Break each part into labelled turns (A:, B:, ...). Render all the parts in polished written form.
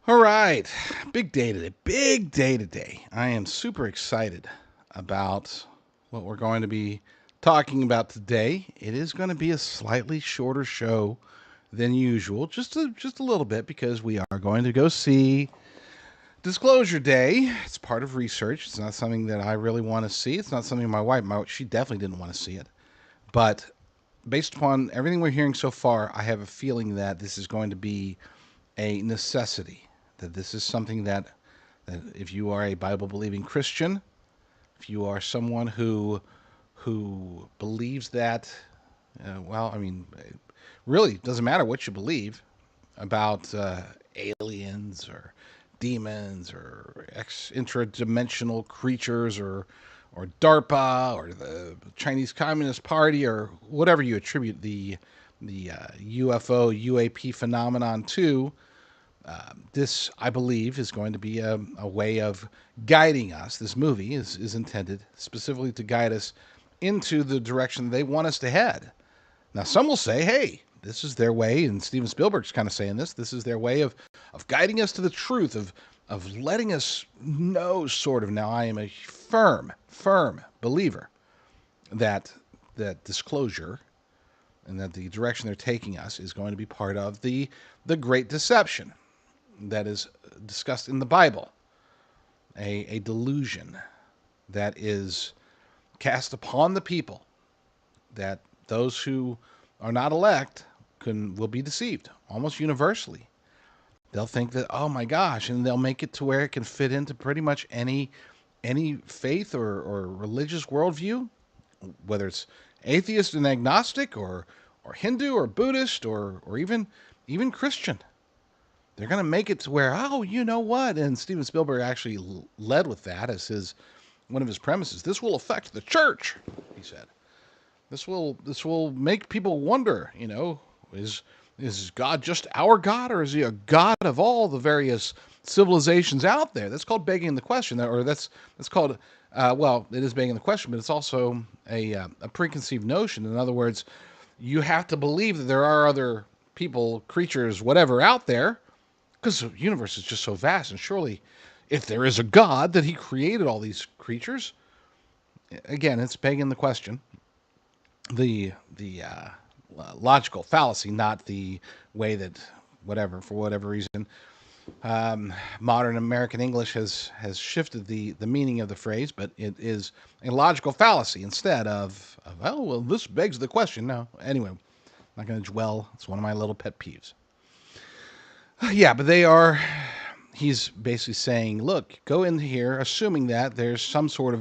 A: All right. Big day today. Big day today. I am super excited about what we're going to be talking about today. It is going to be a slightly shorter show than usual, just a little bit because we are going to go see Disclosure Day. It's part of research. It's not something that I really want to see. It's not something my wife, she definitely didn't want to see it. But based upon everything we're hearing so far, I have a feeling that this is going to be a necessity. That this is something that if you are a Bible believing Christian, if you are someone who believes that, it really doesn't matter what you believe about aliens or demons or intradimensional creatures or DARPA or the Chinese Communist Party or whatever you attribute the UFO UAP phenomenon to. This, I believe, is going to be a way of guiding us. This movie is intended specifically to guide us into the direction they want us to head. Now, some will say, hey, this is their way, and Steven Spielberg's kind of saying this is their way of guiding us to the truth, of letting us know, sort of. Now, I am a firm believer that disclosure and that the direction they're taking us is going to be part of the Great Deception that is discussed in the Bible, a delusion that is cast upon the people, that those who are not elect will be deceived almost universally. They'll think that, oh my gosh, and they'll make it to where it can fit into pretty much any faith or religious worldview, whether it's atheist and agnostic or Hindu or Buddhist or even Christian. They're going to make it to where, oh, you know what? And Steven Spielberg actually led with that as one of his premises. This will affect the church, he said. This will make people wonder, is God just our God, or is he a God of all the various civilizations out there? That's called begging the question, or that's called it is begging the question, but it's also a preconceived notion. In other words, you have to believe that there are other people, creatures, whatever out there, because the universe is just so vast, and surely, if there is a God, that he created all these creatures. Again, it's begging the question, the logical fallacy, not the way that for whatever reason, modern American English has shifted the meaning of the phrase, but it is a logical fallacy instead of oh well, this begs the question. No, anyway, I'm not going to dwell. It's one of my little pet peeves. Yeah, but they are. He's basically saying, look, go in here, assuming that there's some sort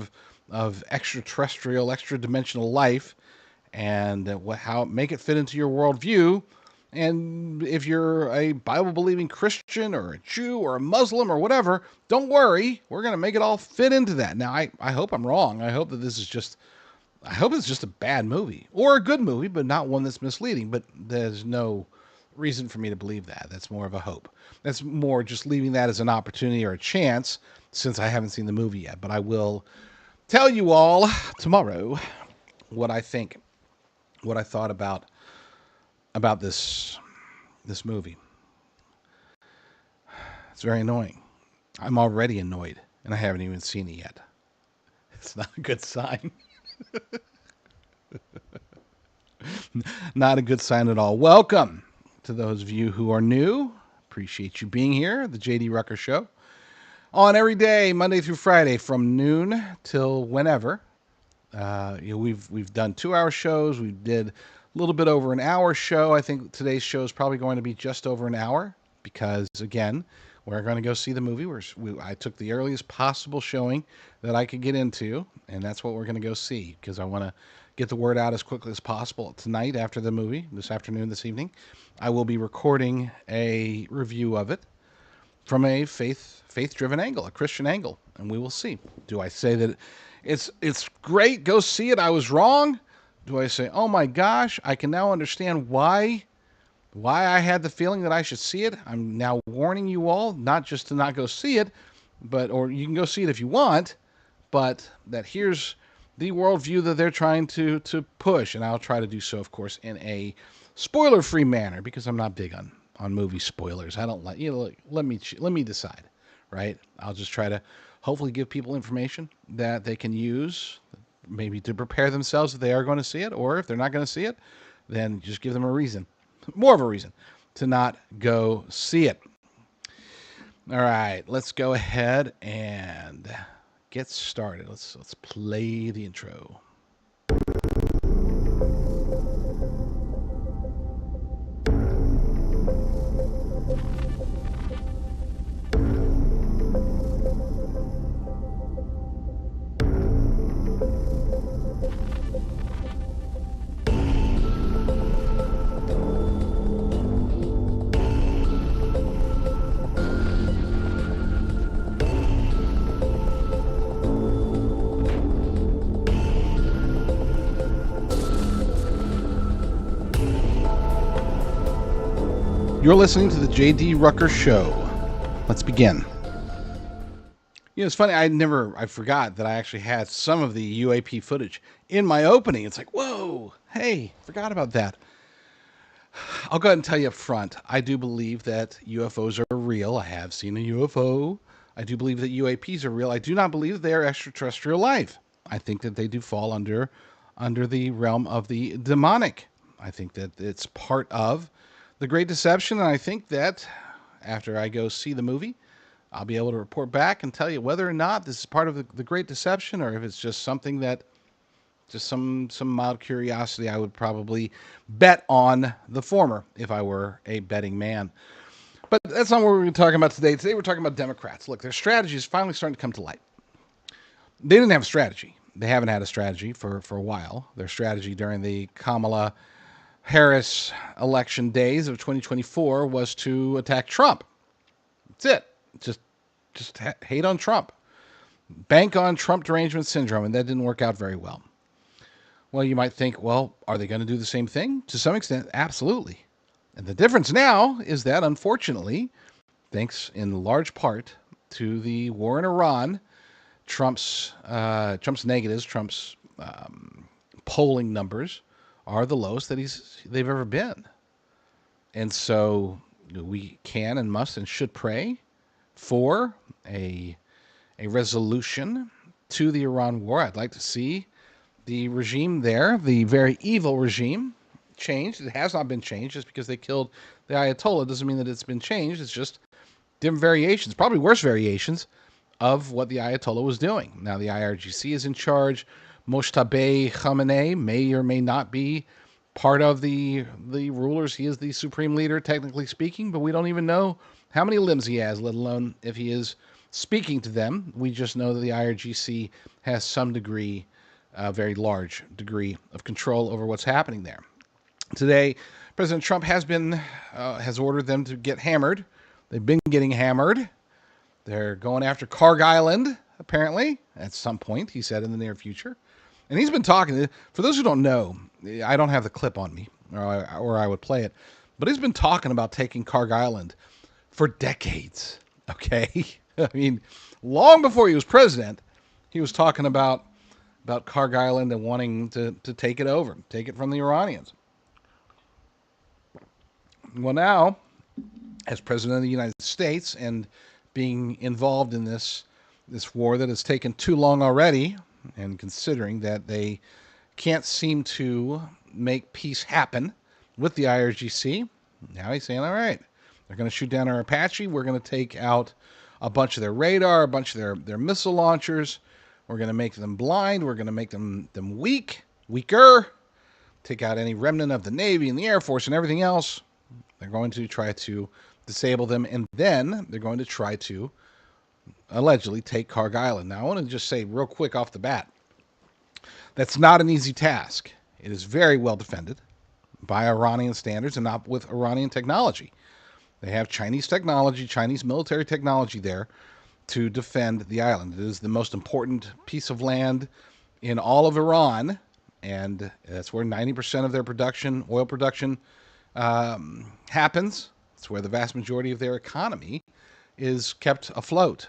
A: of extraterrestrial, extra dimensional life, and how make it fit into your worldview. And if you're a Bible believing Christian or a Jew or a Muslim or whatever, don't worry, we're going to make it all fit into that. Now, I hope I'm wrong. I hope that I hope it's just a bad movie or a good movie, but not one that's misleading. But there's no reason for me to believe that. That's more of a hope. That's more just leaving that as an opportunity or a chance, since I haven't seen the movie yet. But I will tell you all tomorrow what I think, what I thought about this movie. It's very annoying. I'm already annoyed, and I haven't even seen it yet. It's not a good sign. Not a good sign at all. Welcome to those of you who are new. Appreciate you being here. The JD Rucker Show on every day, Monday through Friday, from noon till whenever. We've done 2 hour shows. We did a little bit over an hour show. I think today's show is probably going to be just over an hour because, again, we're going to go see the movie. I took the earliest possible showing that I could get into, and that's what we're going to go see because I want to get the word out as quickly as possible. Tonight, after the movie, this afternoon, this evening, I will be recording a review of it from a faith-driven angle, a Christian angle, and we will see. Do I say that it's great, go see it, I was wrong? Do I say, oh my gosh, I can now understand why I had the feeling that I should see it? I'm now warning you all, not just to not go see it, or you can go see it if you want, but that here's the worldview that they're trying to push, and I'll try to do so, of course, in a spoiler-free manner, because I'm not big on on movie spoilers. I don't like, let me decide, right? I'll just try to hopefully give people information that they can use maybe to prepare themselves if they are going to see it, or if they're not going to see it, then just give them a reason, more of a reason to not go see it. All right, let's go ahead and get started. Let's play the intro. You're listening to the J.D. Rucker Show. Let's begin. It's funny. I forgot that I actually had some of the UAP footage in my opening. It's like, whoa, hey, forgot about that. I'll go ahead and tell you up front. I do believe that UFOs are real. I have seen a UFO. I do believe that UAPs are real. I do not believe they are extraterrestrial life. I think that they do fall under the realm of the demonic. I think that it's part of the Great Deception, and I think that after I go see the movie, I'll be able to report back and tell you whether or not this is part of the Great Deception, or if it's just something that, just some mild curiosity. I would probably bet on the former if I were a betting man. But that's not what we're talking about today. Today we're talking about Democrats. Look, their strategy is finally starting to come to light. They didn't have a strategy. They haven't had a strategy for a while. Their strategy during the Kamala Harris election days of 2024 was to attack Trump. That's it. Just hate on Trump. Bank on Trump derangement syndrome, and that didn't work out very well. Well, you might think, well, are they going to do the same thing? To some extent, absolutely. And the difference now is that, unfortunately, thanks in large part to the war in Iran, Trump's negatives, Trump's polling numbers are the lowest that they've ever been. And so we can and must and should pray for a resolution to the Iran war. I'd like to see the regime there, the very evil regime, changed. It has not been changed. Just because they killed the Ayatollah doesn't mean that it's been changed. It's just different variations, probably worse variations of what the Ayatollah was doing. Now the IRGC is in charge. Mojtaba Khamenei may or may not be part of the rulers. He is the supreme leader, technically speaking, but we don't even know how many limbs he has, let alone if he is speaking to them. We just know that the IRGC has some degree, a very large degree of control over what's happening there. Today, President Trump has ordered them to get hammered. They've been getting hammered. They're going after Karg Island, apparently, at some point, he said, in the near future. And he's been talking, for those who don't know, I don't have the clip on me, or I would play it, but he's been talking about taking Karg Island for decades, okay? I mean, long before he was president, he was talking about Karg Island and wanting to take it over, take it from the Iranians. Well, now, as president of the United States and being involved in this war that has taken too long already, and considering that they can't seem to make peace happen with the IRGC, now he's saying, all right, they're going to shoot down our Apache. We're going to take out a bunch of their radar, a bunch of their missile launchers. We're going to make them blind. We're going to make them weaker, take out any remnant of the Navy and the Air Force and everything else. They're going to try to disable them, and then they're going to try to allegedly take Karg Island. Now, I want to just say real quick off the bat, that's not an easy task. It is very well defended by Iranian standards and not with Iranian technology. They have Chinese technology, Chinese military technology there to defend the island. It is the most important piece of land in all of Iran, and that's where 90% of their production, oil production, happens. It's where the vast majority of their economy is kept afloat.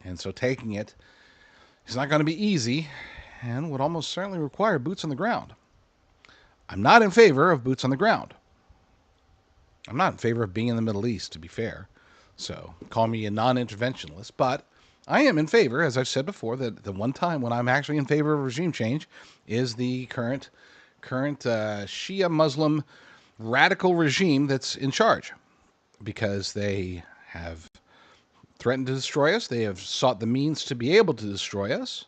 A: And so taking it is not going to be easy and would almost certainly require boots on the ground. I'm not in favor of boots on the ground. I'm not in favor of being in the Middle East, to be fair. So call me a non-interventionalist, but I am in favor, as I've said before, that the one time when I'm actually in favor of regime change is the current Shia Muslim radical regime that's in charge, because they have threatened to destroy us. They have sought the means to be able to destroy us.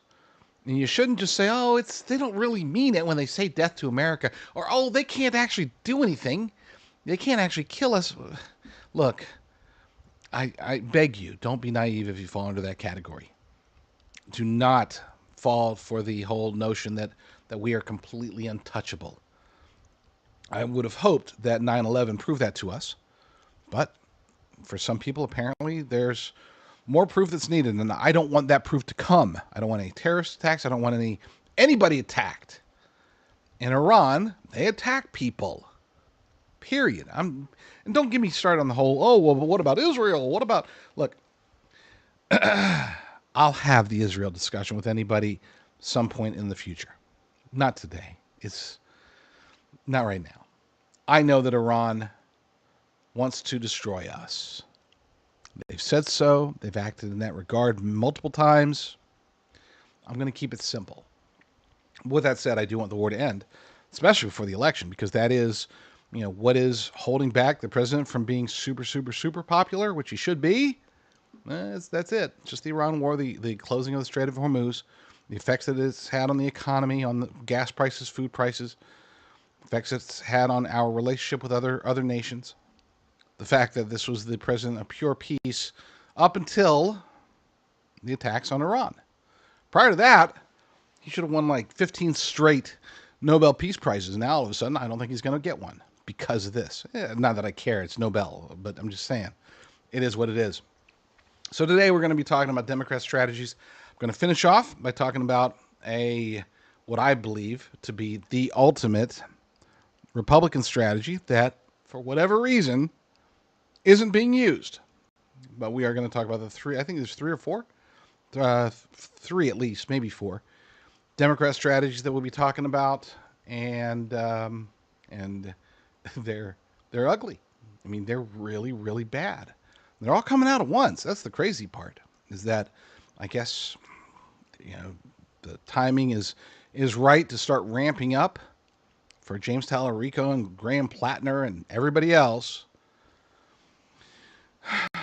A: And you shouldn't just say, "Oh, they don't really mean it when they say death to America," or "Oh, they can't actually do anything. They can't actually kill us." Look, I beg you, don't be naive if you fall into that category. Do not fall for the whole notion that we are completely untouchable. I would have hoped that 9/11 proved that to us, but for some people, apparently, there's more proof that's needed, and I don't want that proof to come. I don't want any terrorist attacks. I don't want anybody attacked. In Iran, they attack people. Period. And don't get me started on the whole, "Oh, well, but what about Israel? What about..." Look, I'll have the Israel discussion with anybody some point in the future. Not today. It's not right now. I know that Iran wants to destroy us. They've said so. They've acted in that regard multiple times. I'm going to keep it simple. With that said, I do want the war to end, especially before the election, because that is, what is holding back the president from being super, super, super popular, which he should be. That's it. Just the Iran war, the closing of the Strait of Hormuz, the effects that it's had on the economy, on the gas prices, food prices, effects it's had on our relationship with other nations. The fact that this was the president of pure peace up until the attacks on Iran. Prior to that, he should have won like 15 straight Nobel Peace Prizes. Now, all of a sudden, I don't think he's going to get one because of this. Not that I care. It's Nobel, but I'm just saying. It is what it is. So today we're going to be talking about Democrat strategies. I'm going to finish off by talking about what I believe to be the ultimate Republican strategy that, for whatever reason, isn't being used. But we are going to talk about the three. I think there's three or four. Three at least, maybe four. Democrat strategies that we'll be talking about, and they're ugly. I mean, they're really, really bad. They're all coming out at once. That's the crazy part. Is that I guess the timing is right to start ramping up for James Talarico and Graham Plattner and everybody else.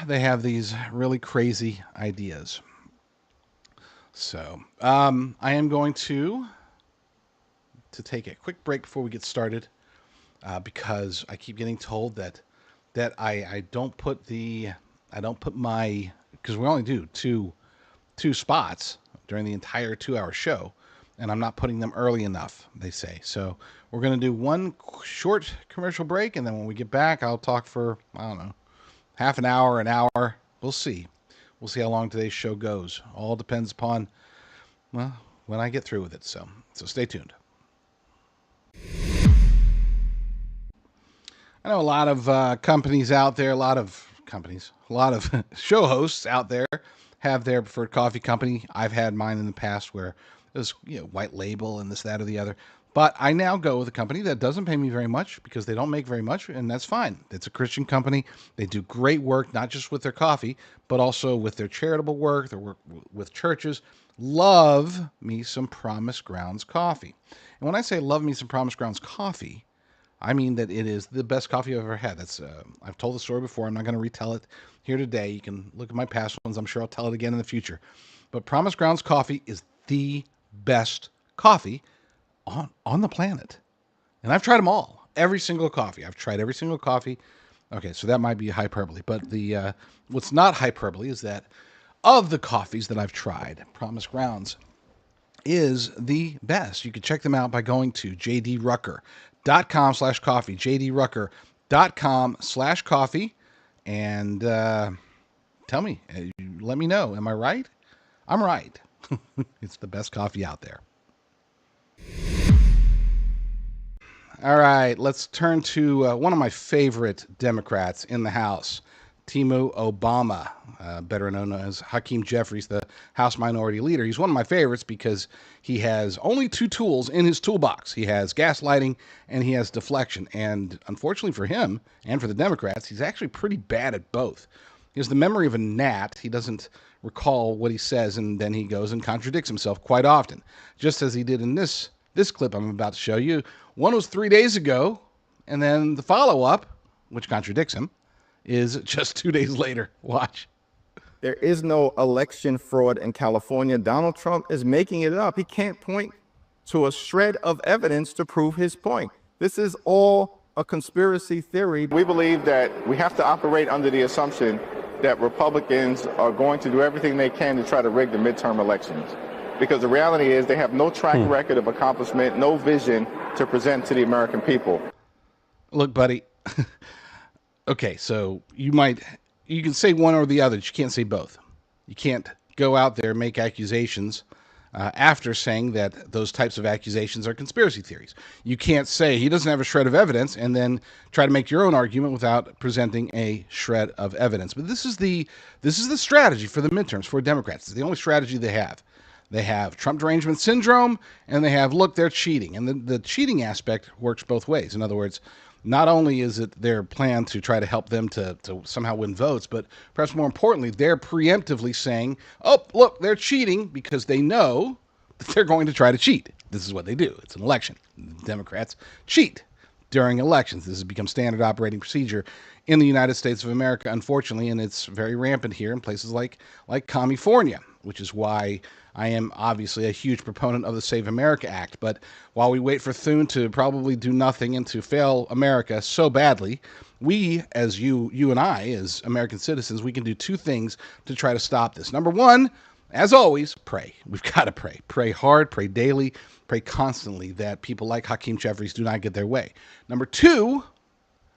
A: They have these really crazy ideas. So I am going to take a quick break before we get started, because I keep getting told that I don't put my, because we only do two spots during the entire 2-hour show, and I'm not putting them early enough, they say. So we're going to do one short commercial break, and then when we get back, I'll talk for, I don't know, half an hour, an hour. We'll see. We'll see how long today's show goes. All depends upon, well, when I get through with it. So stay tuned. I know a lot of companies out there, a lot of show hosts out there have their preferred coffee company. I've had mine in the past where it was white label and this, that, or the other. But I now go with a company that doesn't pay me very much because they don't make very much, and that's fine. It's a Christian company. They do great work, not just with their coffee, but also with their charitable work, their work with churches. Love me some Promise Grounds coffee. And when I say love me some Promise Grounds coffee, I mean that it is the best coffee I've ever had. I've told the story before. I'm not going to retell it here today. You can look at my past ones. I'm sure I'll tell it again in the future. But Promise Grounds coffee is the best coffee on the planet. And I've tried them all. Every single coffee. I've tried every single coffee. Okay, so that might be hyperbole. But what's not hyperbole is that of the coffees that I've tried, Promise Grounds is the best. You can check them out by going to jdrucker.com/coffee, jdrucker.com/coffee, and tell me, let me know. Am I right? I'm right. It's the best coffee out there. All right, let's turn to one of my favorite Democrats in the House, Timu Obama, better known as Hakeem Jeffries, the House Minority Leader. He's one of my favorites because he has only two tools in his toolbox. He has gaslighting and he has deflection. And unfortunately for him and for the Democrats, he's actually pretty bad at both. He has the memory of a gnat. He doesn't recall what he says, and then he goes and contradicts himself quite often, just as he did in this clip I'm about to show you. One was 3 days ago, and then the follow-up, which contradicts him, is just 2 days later. Watch.
B: There is no election fraud in California. Donald Trump is making it up. He can't point to a shred of evidence to prove his point. This is all a conspiracy theory.
C: We believe that we have to operate under the assumption that Republicans are going to do everything they can to try to rig the midterm elections. Because the reality is they have no track record of accomplishment, no vision to present to the American people.
A: Look, buddy. Okay, so you can say one or the other, but you can't say both. You can't go out there and make accusations after saying that those types of accusations are conspiracy theories. You can't say he doesn't have a shred of evidence and then try to make your own argument without presenting a shred of evidence. But this is the strategy for the midterms for Democrats. It's the only strategy they have. They have Trump Derangement Syndrome, and they have, look, they're cheating. And the cheating aspect works both ways. In other words, not only is it their plan to try to help them to somehow win votes, but perhaps more importantly, they're preemptively saying, oh, look, they're cheating because they know that they're going to try to cheat. This is what they do. It's an election. Democrats cheat during elections. This has become standard operating procedure in the United States of America, unfortunately, and it's very rampant here in places like California, which is why I am obviously a huge proponent of the Save America Act. But while we wait for Thune to probably do nothing and to fail America so badly, we, as you and I, as American citizens, we can do two things to try to stop this. Number one, as always, pray. We've got to pray. Pray hard, pray daily, pray constantly that people like Hakeem Jeffries do not get their way. Number two,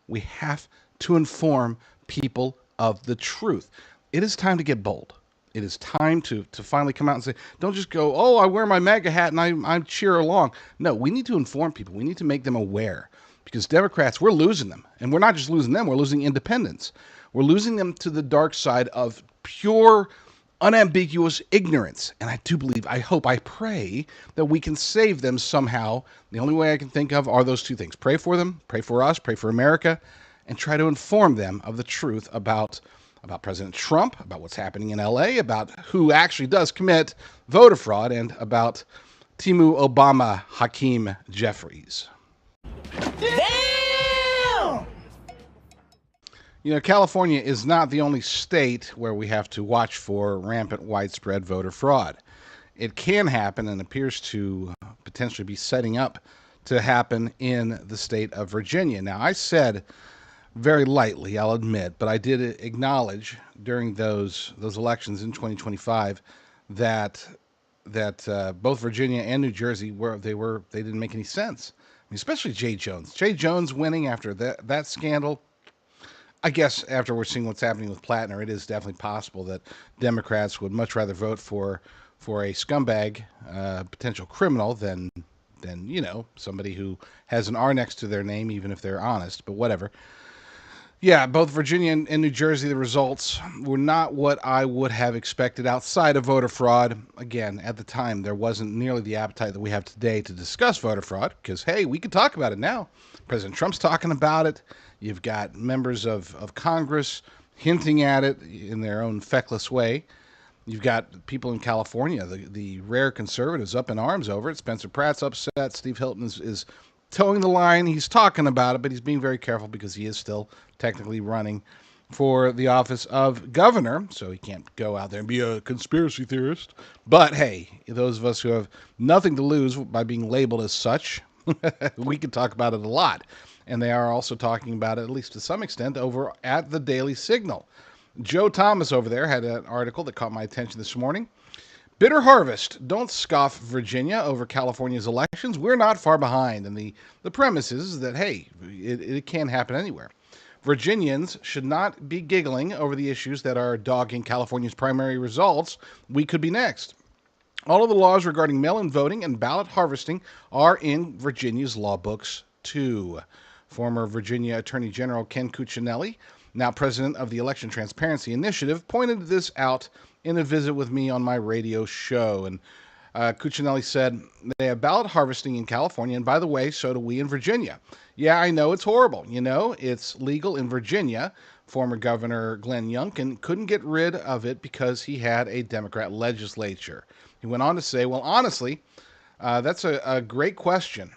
A: we have to inform people of the truth. It is time to get bold. It is time to finally come out and say, don't just go, oh, I wear my MAGA hat and I cheer along. No, we need to inform people. We need to make them aware, because Democrats, we're losing them. And we're not just losing them, we're losing independents. We're losing them to the dark side of pure, unambiguous ignorance. And I do believe, I hope, I pray that we can save them somehow. The only way I can think of are those two things. Pray for them, pray for us, pray for America, and try to inform them of the truth about President Trump, about what's happening in LA, about who actually does commit voter fraud, and about Timu Obama Hakeem Jeffries.
D: Damn!
A: You know, California is not the only state where we have to watch for rampant widespread voter fraud. It can happen and appears to potentially be setting up to happen in the state of Virginia. Now, I said very lightly, I'll admit, but I did acknowledge during those elections in 2025 that both Virginia and New Jersey they didn't make any sense. I mean, especially Jay Jones. Jay Jones winning after that scandal. I guess after we're seeing what's happening with Plattner, it is definitely possible that Democrats would much rather vote for a scumbag, potential criminal than somebody who has an R next to their name, even if they're honest. But whatever. Yeah, both Virginia and New Jersey, the results were not what I would have expected outside of voter fraud. Again, at the time, there wasn't nearly the appetite that we have today to discuss voter fraud because, hey, we can talk about it now. President Trump's talking about it. You've got members of Congress hinting at it in their own feckless way. You've got people in California, the rare conservatives, up in arms over it. Spencer Pratt's upset. Steve Hilton is towing the line. He's talking about it, but he's being very careful because he is still technically running for the office of governor, so he can't go out there and be a conspiracy theorist. But hey, those of us who have nothing to lose by being labeled as such, we can talk about it a lot. And they are also talking about it, at least to some extent, over at the Daily Signal. Joe Thomas over there had an article that caught my attention this morning. Bitter harvest. Don't scoff Virginia over California's elections. We're not far behind. And the premise is that, hey, it can happen anywhere. Virginians should not be giggling over the issues that are dogging California's primary results. We could be next. All of the laws regarding mail-in voting and ballot harvesting are in Virginia's law books, too. Former Virginia Attorney General Ken Cuccinelli now president of the Election Transparency Initiative, pointed this out in a visit with me on my radio show. And Cuccinelli said, they have ballot harvesting in California, and by the way, so do we in Virginia. Yeah, I know it's horrible. You know, it's legal in Virginia. Former Governor Glenn Youngkin couldn't get rid of it because he had a Democrat legislature. He went on to say, well, honestly, that's a great question.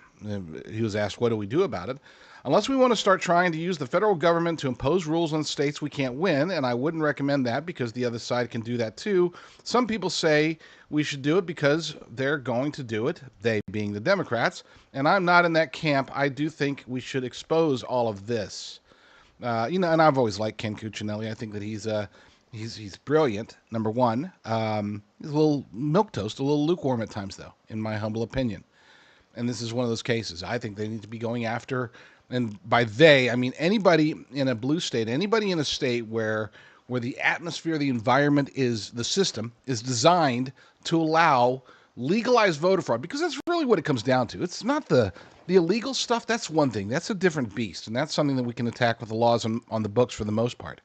A: He was asked, what do we do about it? Unless we want to start trying to use the federal government to impose rules on states we can't win, and I wouldn't recommend that because the other side can do that too. Some people say we should do it because they're going to do it, they being the Democrats, and I'm not in that camp. I do think we should expose all of this. And I've always liked Ken Cuccinelli. I think that he's brilliant, number one. He's a little milquetoast, a little lukewarm at times, though, in my humble opinion. And this is one of those cases. I think they need to be going after, and by they, I mean anybody in a blue state, anybody in a state where the atmosphere, the environment is, the system is designed to allow legalized voter fraud, because that's really what it comes down to. It's not the illegal stuff. That's one thing. That's a different beast, and that's something that we can attack with the laws on the books for the most part.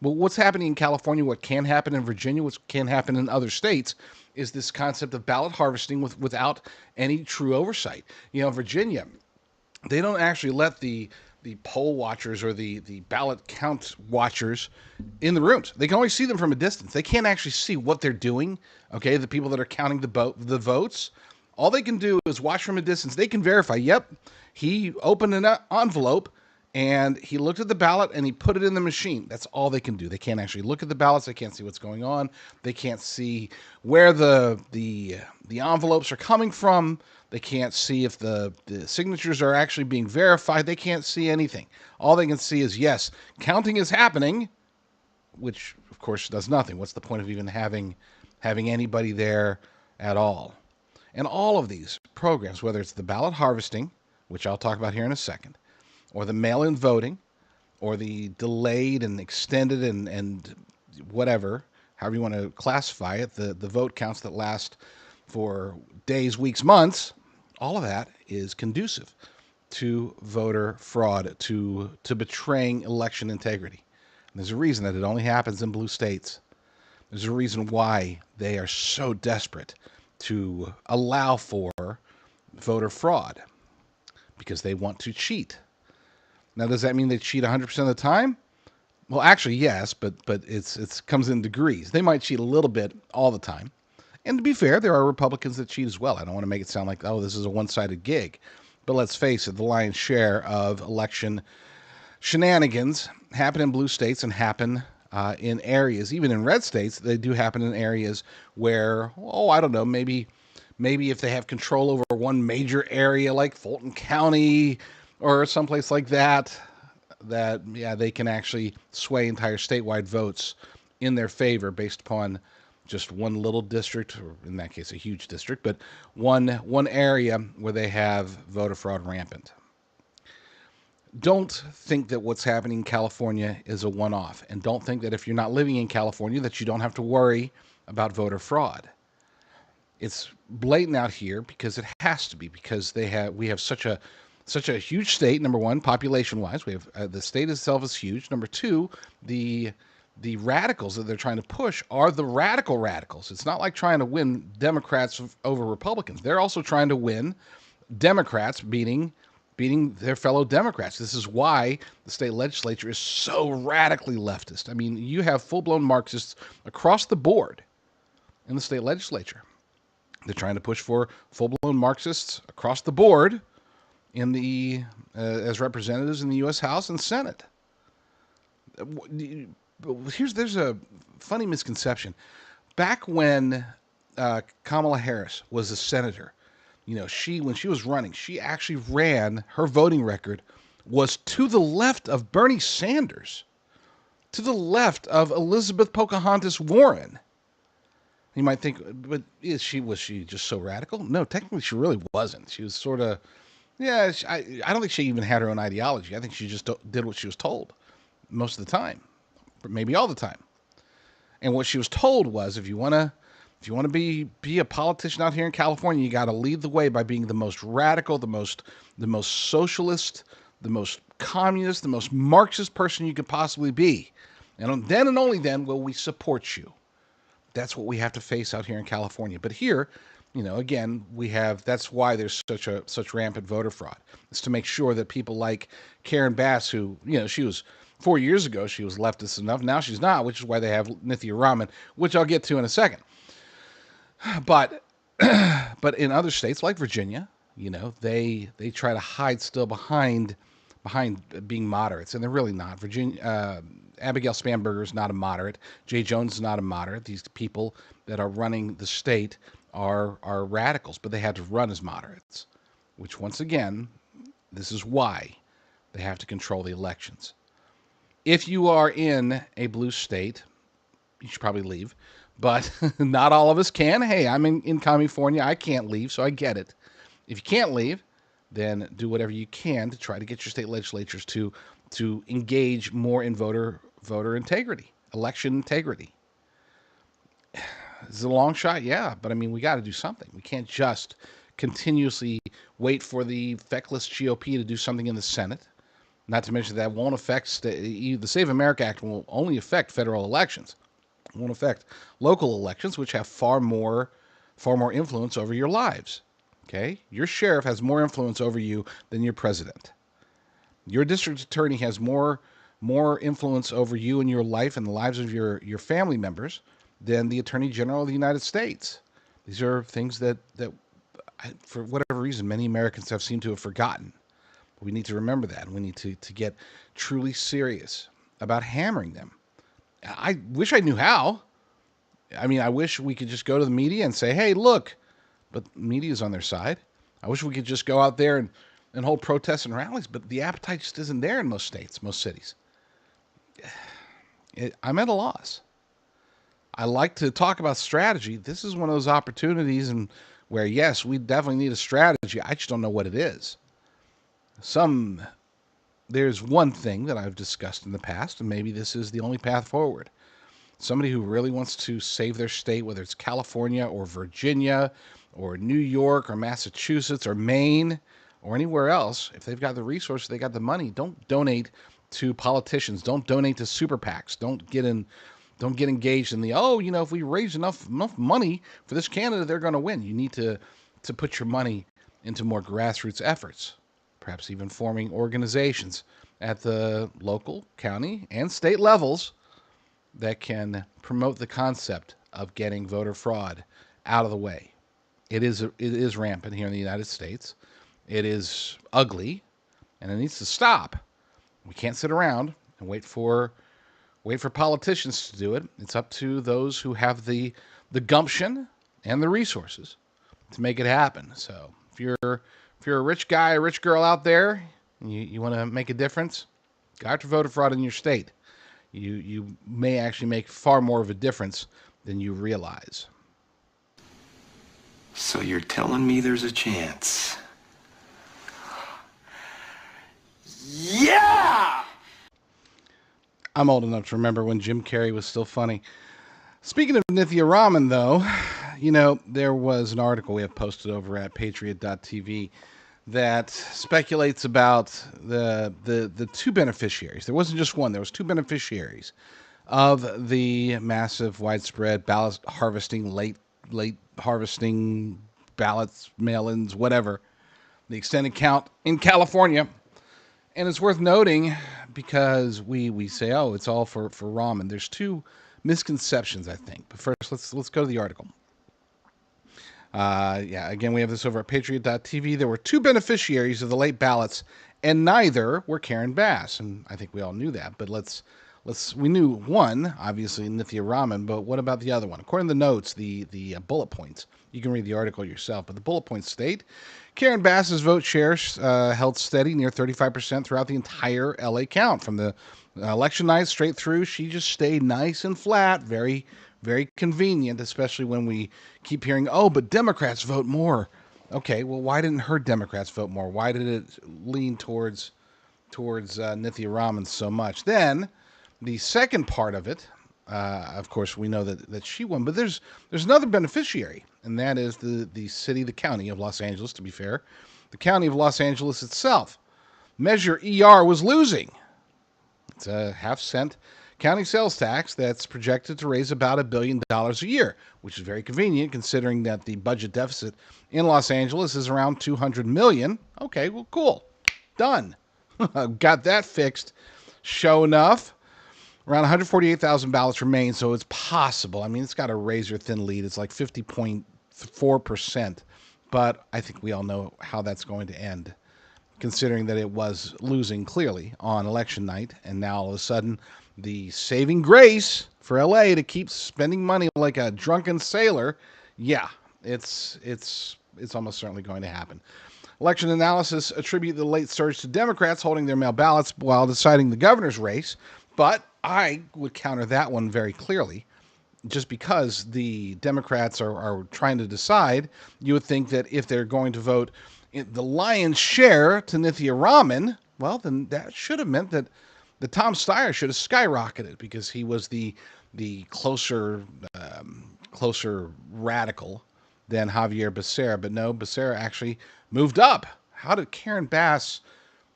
A: But what's happening in California, what can happen in Virginia, what can happen in other states, is this concept of ballot harvesting without any true oversight. You know, Virginia, they don't actually let the poll watchers or the ballot count watchers in the rooms. They can only see them from a distance. They can't actually see what they're doing, okay, the people that are counting the votes. All they can do is watch from a distance. They can verify, yep, he opened an envelope, and he looked at the ballot and he put it in the machine. That's all they can do. They can't actually look at the ballots. They can't see what's going on. They can't see where the envelopes are coming from. They can't see if the signatures are actually being verified. They can't see anything. All they can see is, yes, counting is happening, which of course does nothing. What's the point of even having anybody there at all? And all of these programs, whether it's the ballot harvesting, which I'll talk about here in a second, or the mail-in voting, or the delayed and extended and whatever, however you want to classify it, the vote counts that last for days, weeks, months, all of that is conducive to voter fraud, to betraying election integrity. And there's a reason that it only happens in blue states. There's a reason why they are so desperate to allow for voter fraud, because they want to cheat. Now, does that mean they cheat 100% of the time? Well, actually, yes, but it's comes in degrees. They might cheat a little bit all the time. And to be fair, there are Republicans that cheat as well. I don't want to make it sound like, oh, this is a one-sided gig. But let's face it, the lion's share of election shenanigans happen in blue states and happen in areas, even in red states, they do happen in areas where, I don't know, maybe if they have control over one major area like Fulton County or someplace like that, they can actually sway entire statewide votes in their favor based upon just one little district, or in that case a huge district, but one area where they have voter fraud rampant. Don't think that what's happening in California is a one-off, and don't think that if you're not living in California that you don't have to worry about voter fraud. It's blatant out here because it has to be, because we have such a huge state. Number one, population-wise, we have the state itself is huge. Number two, the radicals that they're trying to push are the radical radicals. It's not like trying to win Democrats over Republicans. They're also trying to win Democrats beating their fellow Democrats. This is why the state legislature is so radically leftist. I mean, you have full-blown Marxists across the board in the state legislature. They're trying to push for full-blown Marxists across the board in the as representatives in the U.S. House and Senate. There's a funny misconception. Back when Kamala Harris was a senator, when she was running, she actually ran, her voting record was to the left of Bernie Sanders, to the left of Elizabeth Pocahontas Warren. You might think, but was she just so radical? No, technically she really wasn't. She was sort of, I don't think she even had her own ideology. I think she just did what she was told most of the time, but maybe all the time. And what she was told was, if you want to be a politician out here in California, you got to lead the way by being the most radical, the most socialist, the most communist, the most Marxist person you could possibly be. And then and only then will we support you. That's what we have to face out here in California. But here, again, that's why there's such rampant voter fraud. It's to make sure that people like Karen Bass, who, she was 4 years ago, she was leftist enough. Now she's not, which is why they have Nithya Raman, which I'll get to in a second. But but in other states like Virginia, they try to hide still behind being moderates, and they're really not. Abigail Spanberger is not a moderate. Jay Jones is not a moderate. These people that are running the state are radicals, but they had to run as moderates, which once again, this is why they have to control the elections. If you are in a blue state, you should probably leave, but not all of us can. Hey, I'm in California. I can't leave, so I get it. If you can't leave, then do whatever you can to try to get your state legislatures to engage more in voter integrity, election integrity. Is it a long shot? Yeah, but I mean, we got to do something. We can't just continuously wait for the feckless GOP to do something in the Senate. Not to mention that won't affect the Save America Act will only affect federal elections. It won't affect local elections, which have far more influence over your lives. Okay, your sheriff has more influence over you than your president. Your district attorney has more influence over you and your life and the lives of your family members than the Attorney General of the United States. These are things that for whatever reason, many Americans have seemed to have forgotten. We need to remember that, and we need to get truly serious about hammering them. I wish I knew how. I mean, I wish we could just go to the media and say, hey, look, but the media's on their side. I wish we could just go out there and hold protests and rallies, but the appetite just isn't there in most states, most cities. I'm at a loss. I like to talk about strategy. This is one of those opportunities and where, yes, we definitely need a strategy. I just don't know what it is. There's one thing that I've discussed in the past, and maybe this is the only path forward. Somebody who really wants to save their state, whether it's California or Virginia or New York or Massachusetts or Maine or anywhere else, if they've got the resources, they got the money, don't donate to politicians. Don't donate to super PACs. Don't get engaged in the, if we raise enough money for this candidate, they're going to win. You need to put your money into more grassroots efforts, perhaps even forming organizations at the local, county, and state levels that can promote the concept of getting voter fraud out of the way. It is rampant here in the United States. It is ugly, and it needs to stop. We can't sit around and wait for politicians to do it. It's up to those who have the gumption and the resources to make it happen. So if you're a rich guy, a rich girl out there, and you want to make a difference, go after voter fraud in your state. You may actually make far more of a difference than you realize.
D: So you're telling me there's a chance? Yeah!
A: I'm old enough to remember when Jim Carrey was still funny. Speaking of Nithya Raman, though, there was an article we have posted over at patriot.tv that speculates about the two beneficiaries. There wasn't just one. There was two beneficiaries of the massive, widespread ballot harvesting, late harvesting ballots, mail-ins, whatever, the extended count in California. And it's worth noting because we say, it's all for Raman. There's two misconceptions, I think. But first, let's go to the article. Again, we have this over at patriot.tv. There were two beneficiaries of the late ballots, and neither were Karen Bass. And I think we all knew that, but we knew one, obviously, Nithya Raman, but what about the other one? According to the notes, the bullet points, you can read the article yourself, but the bullet points state, Karen Bass's vote share held steady near 35% throughout the entire LA count. From the election night straight through, she just stayed nice and flat, very, very convenient, especially when we keep hearing, but Democrats vote more. Okay, well, why didn't her Democrats vote more? Why did it lean towards Nithya Raman so much? Then, the second part of it, of course, we know that she won, but there's another beneficiary, and that is the county of Los Angeles, to be fair. The county of Los Angeles itself Measure ER was losing. It's a half-cent county sales tax that's projected to raise about $1 billion a year, which is very convenient considering that the budget deficit in Los Angeles is around $200 million. Okay, well, cool. Done. Got that fixed. Sure enough, around 148,000 ballots remain, so it's possible. I mean, it's got a razor-thin lead. It's like 50.4%, but I think we all know how that's going to end, considering that it was losing clearly on election night, and now all of a sudden the saving grace for LA to keep spending money like a drunken sailor, yeah, it's almost certainly going to happen. Election analysis attribute the late surge to Democrats holding their mail ballots while deciding the governor's race, but I would counter that one very clearly. Just because the Democrats are trying to decide, you would think that if they're going to vote the lion's share to Nithya Raman, well, then that should have meant that the Tom Steyer should have skyrocketed because he was the closer radical than Javier Becerra. But no, Becerra actually moved up. How did Karen Bass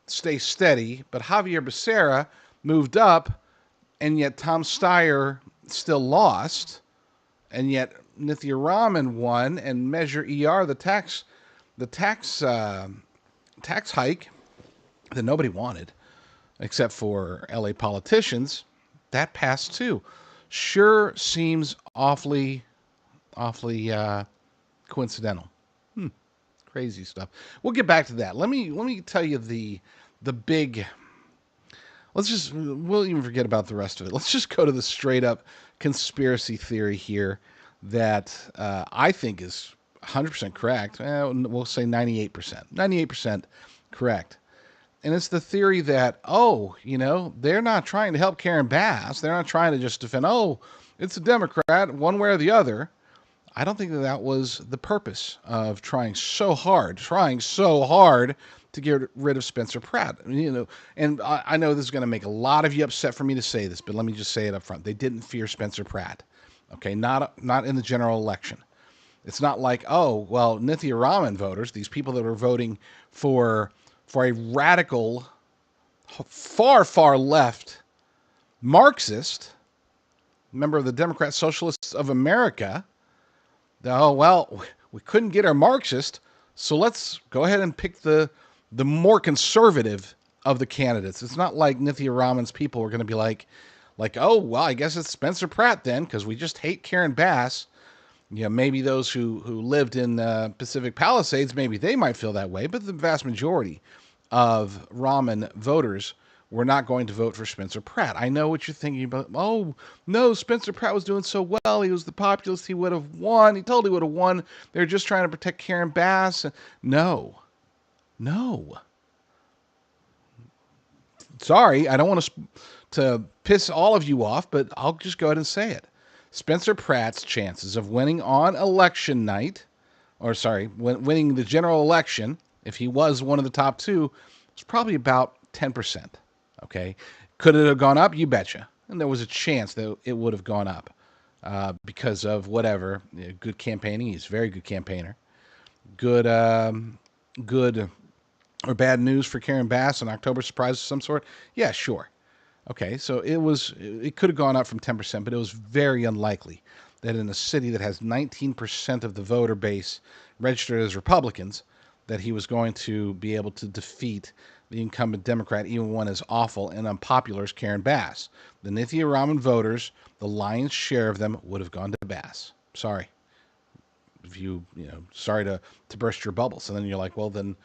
A: stay steady, but Javier Becerra moved up, and yet Tom Steyer still lost, and yet Nithya Raman won, and Measure ER, the tax hike that nobody wanted, except for LA politicians, that passed too. Sure seems awfully coincidental. Crazy stuff. We'll get back to that. Let me tell you the big. We'll even forget about the rest of it. Let's just go to the straight up conspiracy theory here that I think is 100% correct. We'll say 98%. 98% correct. And it's the theory that, they're not trying to help Karen Bass. They're not trying to just defend, it's a Democrat, one way or the other. I don't think that was the purpose of trying so hard to get rid of Spencer Pratt. And I know this is going to make a lot of you upset for me to say this, but let me just say it up front. They didn't fear Spencer Pratt. Okay, not in the general election. It's not like, Nithya Raman voters, these people that are voting for a radical, far, far left Marxist, member of the Democrat Socialists of America, we couldn't get our Marxist, so let's go ahead and pick the more conservative of the candidates. It's not like Nithya Raman's people are going to be like, I guess it's Spencer Pratt then, because we just hate Karen Bass. Maybe those who lived in Pacific Palisades, maybe they might feel that way, but the vast majority of Raman voters were not going to vote for Spencer Pratt. I know what you're thinking about. Oh, no, Spencer Pratt was doing so well. He was the populist. He would have won. He totally would have won. They're just trying to protect Karen Bass. No. Sorry, I don't want to piss all of you off, but I'll just go ahead and say it. Spencer Pratt's chances of winning on election night, winning the general election, if he was one of the top two, was probably about 10%. Okay. Could it have gone up? You betcha. And there was a chance that it would have gone up because of whatever. Good campaigning. He's a very good campaigner. Good or bad news for Karen Bass, an October surprise of some sort? Yeah, sure. Okay, so it could have gone up from 10%, but it was very unlikely that in a city that has 19% of the voter base registered as Republicans, that he was going to be able to defeat the incumbent Democrat, even one as awful and unpopular as Karen Bass. The Nithya Raman voters, the lion's share of them would have gone to Bass. Sorry. Sorry to burst your bubbles. And then you're like, well, then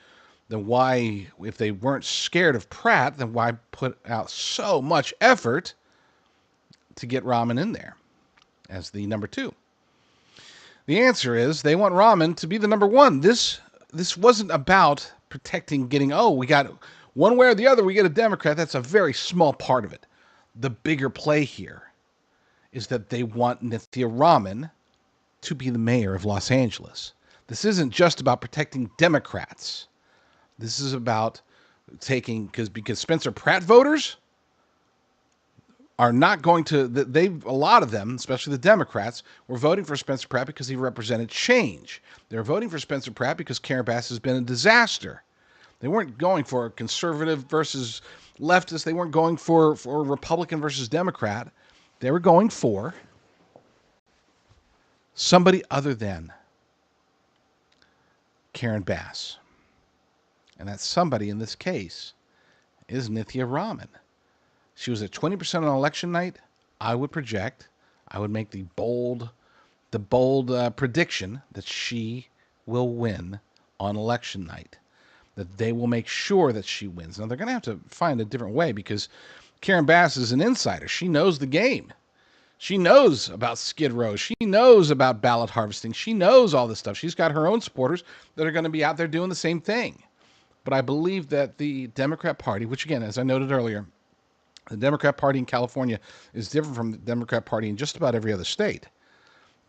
A: why, if they weren't scared of Pratt, then why put out so much effort to get Raman in there as the number two? The answer is they want Raman to be the number one. This wasn't about protecting we got one way or the other, we get a Democrat. That's a very small part of it. The bigger play here is that they want Nithya Raman to be the mayor of Los Angeles. This isn't just about protecting Democrats. This is about taking, because Spencer Pratt voters are not going to, a lot of them, especially the Democrats, were voting for Spencer Pratt because he represented change. They're voting for Spencer Pratt because Karen Bass has been a disaster. They weren't going for conservative versus leftist. They weren't going for Republican versus Democrat. They were going for somebody other than Karen Bass. And that somebody in this case is Nithya Raman. She was at 20% on election night. I would make the bold prediction that she will win on election night. That they will make sure that she wins. Now, they're going to have to find a different way because Karen Bass is an insider. She knows the game. She knows about Skid Row. She knows about ballot harvesting. She knows all this stuff. She's got her own supporters that are going to be out there doing the same thing. But I believe that the Democrat Party, which again, as I noted earlier, the Democrat Party in California is different from the Democrat Party in just about every other state.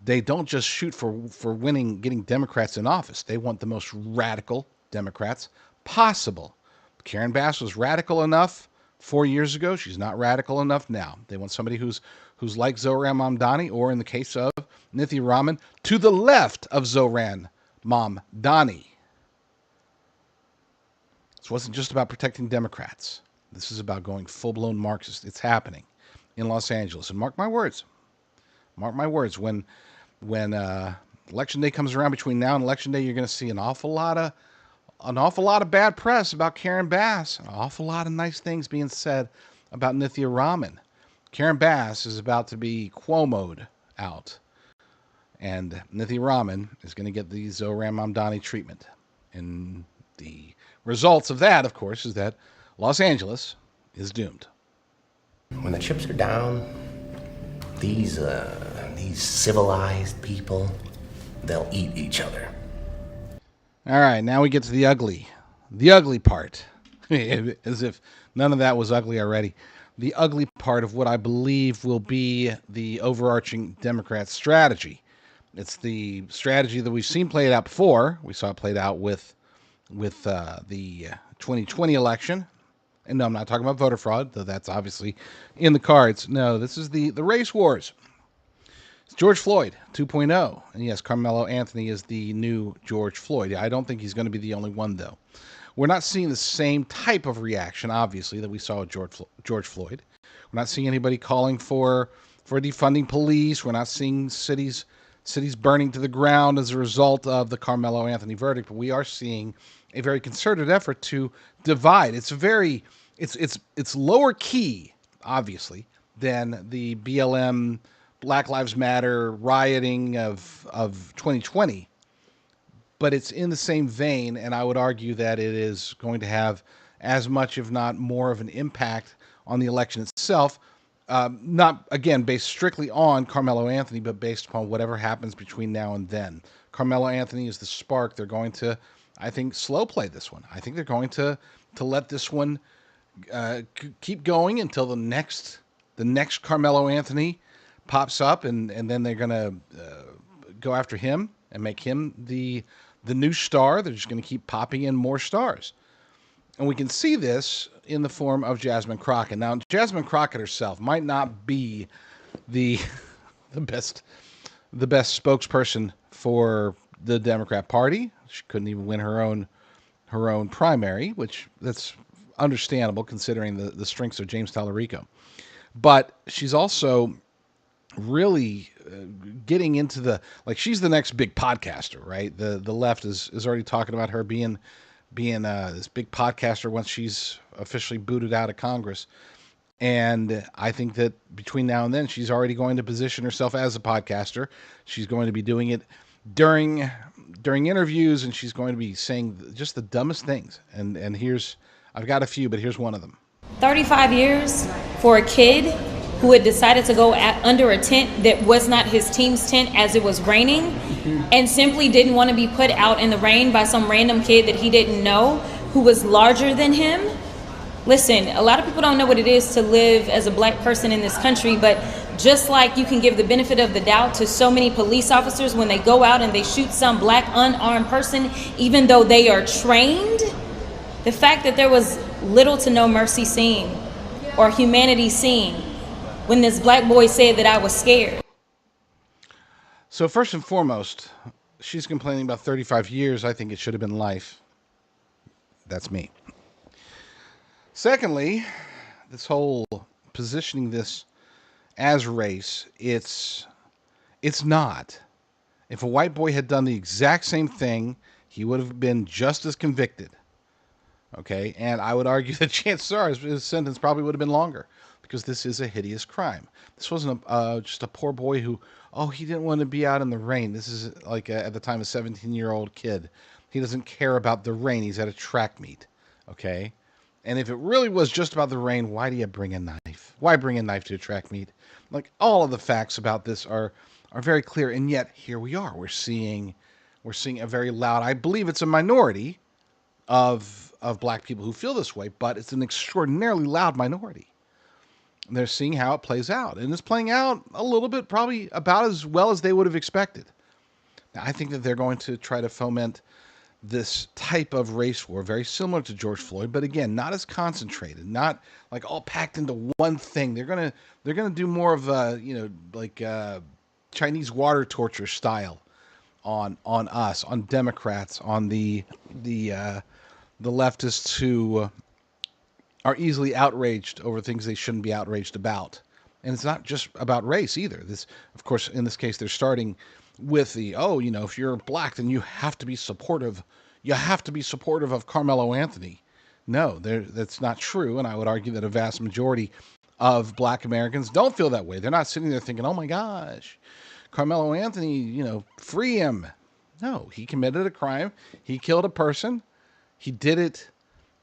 A: They don't just shoot for winning, getting Democrats in office. They want the most radical Democrats possible. Karen Bass was radical enough 4 years ago. She's not radical enough now. They want somebody who's like Zohran Mamdani, or in the case of Nithya Raman, to the left of Zohran Mamdani. This wasn't just about protecting Democrats. This is about going full-blown Marxist. It's happening in Los Angeles. And mark my words, when election day comes around, between now and election day, you're going to see an awful lot of bad press about Karen Bass, an awful lot of nice things being said about Nithya Raman. Karen Bass is about to be Cuomo'd out, and Nithya Raman is going to get the Zohran Mamdani treatment. And the results of that, of course, is that Los Angeles is doomed.
E: When the chips are down, these civilized people, they'll eat each other.
A: All right, now we get to the ugly part, as if none of that was ugly already. The ugly part of what I believe will be the overarching Democrat strategy. It's the strategy that we've seen played out before. We saw it played out with the 2020 election. And no, I'm not talking about voter fraud, though that's obviously in the cards. No, this is the race wars. It's George Floyd 2.0. And yes, Carmelo Anthony is the new George Floyd. I don't think he's going to be the only one, though. We're not seeing the same type of reaction, obviously, that we saw with George Floyd. We're not seeing anybody calling for defunding police. We're not seeing cities burning to the ground as a result of the Carmelo Anthony verdict. But we are seeing a very concerted effort to divide. It's lower key, obviously, than the BLM Black Lives Matter rioting of 2020. But it's in the same vein, and I would argue that it is going to have as much, if not more, of an impact on the election itself. Not, again, based strictly on Carmelo Anthony, but based upon whatever happens between now and then. Carmelo Anthony is the spark. They're going to, I think, slow play this one. I think they're going to let this one keep going until the next Carmelo Anthony pops up, and then they're going to go after him and make him the new star. They're just going to keep popping in more stars. And we can see this in the form of Jasmine Crockett. Now, Jasmine Crockett herself might not be the best spokesperson for the Democrat Party. She couldn't even win her own primary, which that's understandable considering the strengths of James Tallarico. But she's also really getting into she's the next big podcaster, right? The left is already talking about her being this big podcaster once she's officially booted out of Congress. And I think that between now and then, she's already going to position herself as a podcaster. She's going to be doing it during interviews, and she's going to be saying just the dumbest things. And I've got a few, but here's one of them.
F: 35 years for a kid who had decided to go under a tent that was not his team's tent as it was raining, and simply didn't want to be put out in the rain by some random kid that he didn't know who was larger than him. Listen, a lot of people don't know what it is to live as a black person in this country, but just like you can give the benefit of the doubt to so many police officers when they go out and they shoot some black unarmed person, even though they are trained, the fact that there was little to no mercy seen or humanity seen when this black boy said that I was scared.
A: So first and foremost, she's complaining about 35 years. I think it should have been life. That's me. Secondly, this whole positioning this as race, it's not. If a white boy had done the exact same thing, he would have been just as convicted. Okay, and I would argue that chances are his sentence probably would have been longer because this is a hideous crime. This wasn't just a poor boy who, oh, he didn't want to be out in the rain. This is like at the time a 17-year-old kid. He doesn't care about the rain. He's at a track meet. Okay, and if it really was just about the rain, why do you bring a knife? Why bring a knife to a track meet? Like all of the facts about this are very clear, and yet here we are. We're seeing a very loud. I believe it's a minority of black people who feel this way, but it's an extraordinarily loud minority. And they're seeing how it plays out, and it's playing out a little bit, probably about as well as they would have expected. Now, I think that they're going to try to foment this type of race war, very similar to George Floyd, but again, not as concentrated, not like all packed into one thing. They're gonna do more of a like Chinese water torture style on us, on Democrats, on the leftists who are easily outraged over things they shouldn't be outraged about. And it's not just about race either. This, of course, in this case, they're starting with the, if you're black, then you have to be supportive. You have to be supportive of Carmelo Anthony. No, that's not true. And I would argue that a vast majority of black Americans don't feel that way. They're not sitting there thinking, oh my gosh, Carmelo Anthony, free him. No, he committed a crime. He killed a person. He did it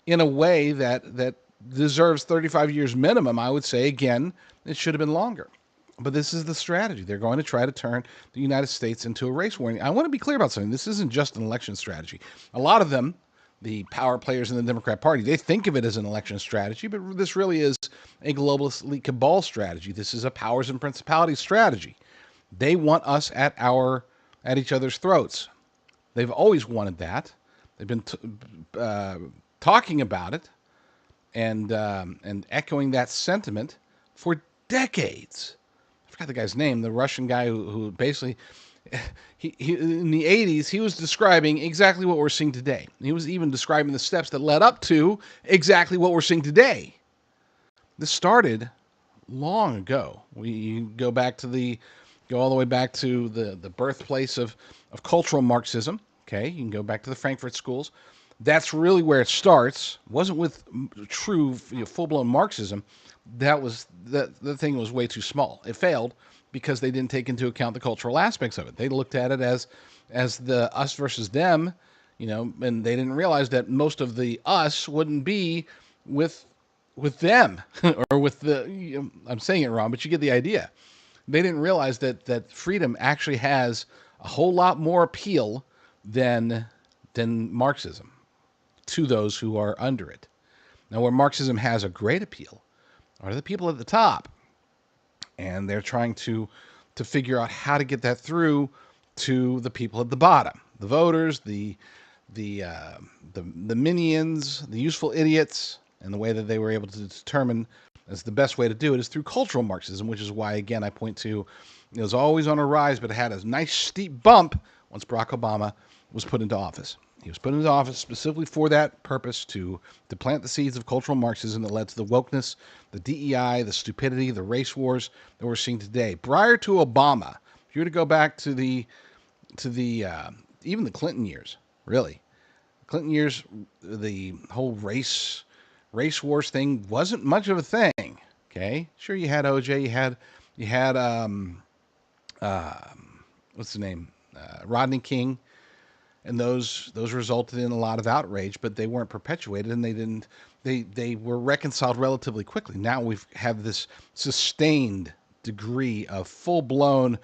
A: in a way that deserves 35 years minimum. I would say, again, it should have been longer. But this is the strategy. They're going to try to turn the United States into a race war. I want to be clear about something. This isn't just an election strategy. A lot of them, the power players in the Democrat Party, they think of it as an election strategy, but this really is a globalist elite cabal strategy. This is a powers and principalities strategy. They want us at each other's throats. They've always wanted that. They've been talking about it and echoing that sentiment for decades. I forgot the guy's name. The Russian guy who basically, he in the 80s, he was describing exactly what we're seeing today. He was even describing the steps that led up to exactly what we're seeing today. This started long ago. We go all the way back to the birthplace of cultural Marxism. Okay, you can go back to the Frankfurt schools. That's really where it starts. It wasn't with true, full-blown Marxism. The thing was way too small. It failed because they didn't take into account the cultural aspects of it. They looked at it as the us versus them, and they didn't realize that most of the us wouldn't be with them or with the. I'm saying it wrong, but you get the idea. They didn't realize that freedom actually has a whole lot more appeal than Marxism to those who are under it. Now, where Marxism has a great appeal are the people at the top, and they're trying to figure out how to get that through to the people at the bottom, the voters, the minions, the useful idiots, and the way that they were able to determine as the best way to do it is through cultural Marxism, which is why, again, I point to it was always on a rise, but it had a nice steep bump once Barack Obama was put into office. He was put into office specifically for that purpose, to plant the seeds of cultural Marxism that led to the wokeness, the DEI, the stupidity, the race wars that we're seeing today. Prior to Obama, if you were to go back to the even the Clinton years, really, Clinton years, the whole race wars thing wasn't much of a thing. Okay, sure, you had OJ, you had what's the name, Rodney King. And those resulted in a lot of outrage, but they weren't perpetuated, and they were reconciled relatively quickly. Now we have this sustained degree of full-blown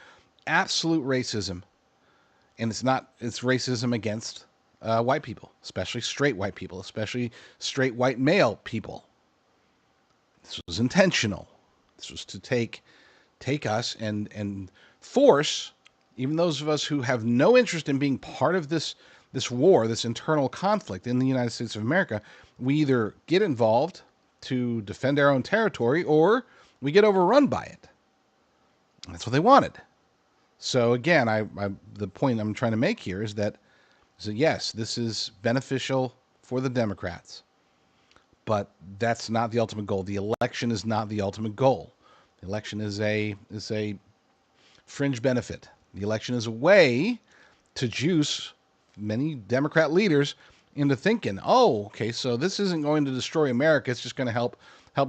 A: absolute racism, and it's racism against white people, especially straight white people, especially straight white male people. This was intentional. This was to take us and force even those of us who have no interest in being part of this war, this internal conflict in the United States of America. We either get involved to defend our own territory, or we get overrun by it. That's what they wanted. So again, the point I'm trying to make here is that yes, this is beneficial for the Democrats. But that's not the ultimate goal. The election is not the ultimate goal. The election is a fringe benefit. The election is a way to juice many Democrat leaders into thinking, oh, okay, so this isn't going to destroy America. It's just going to help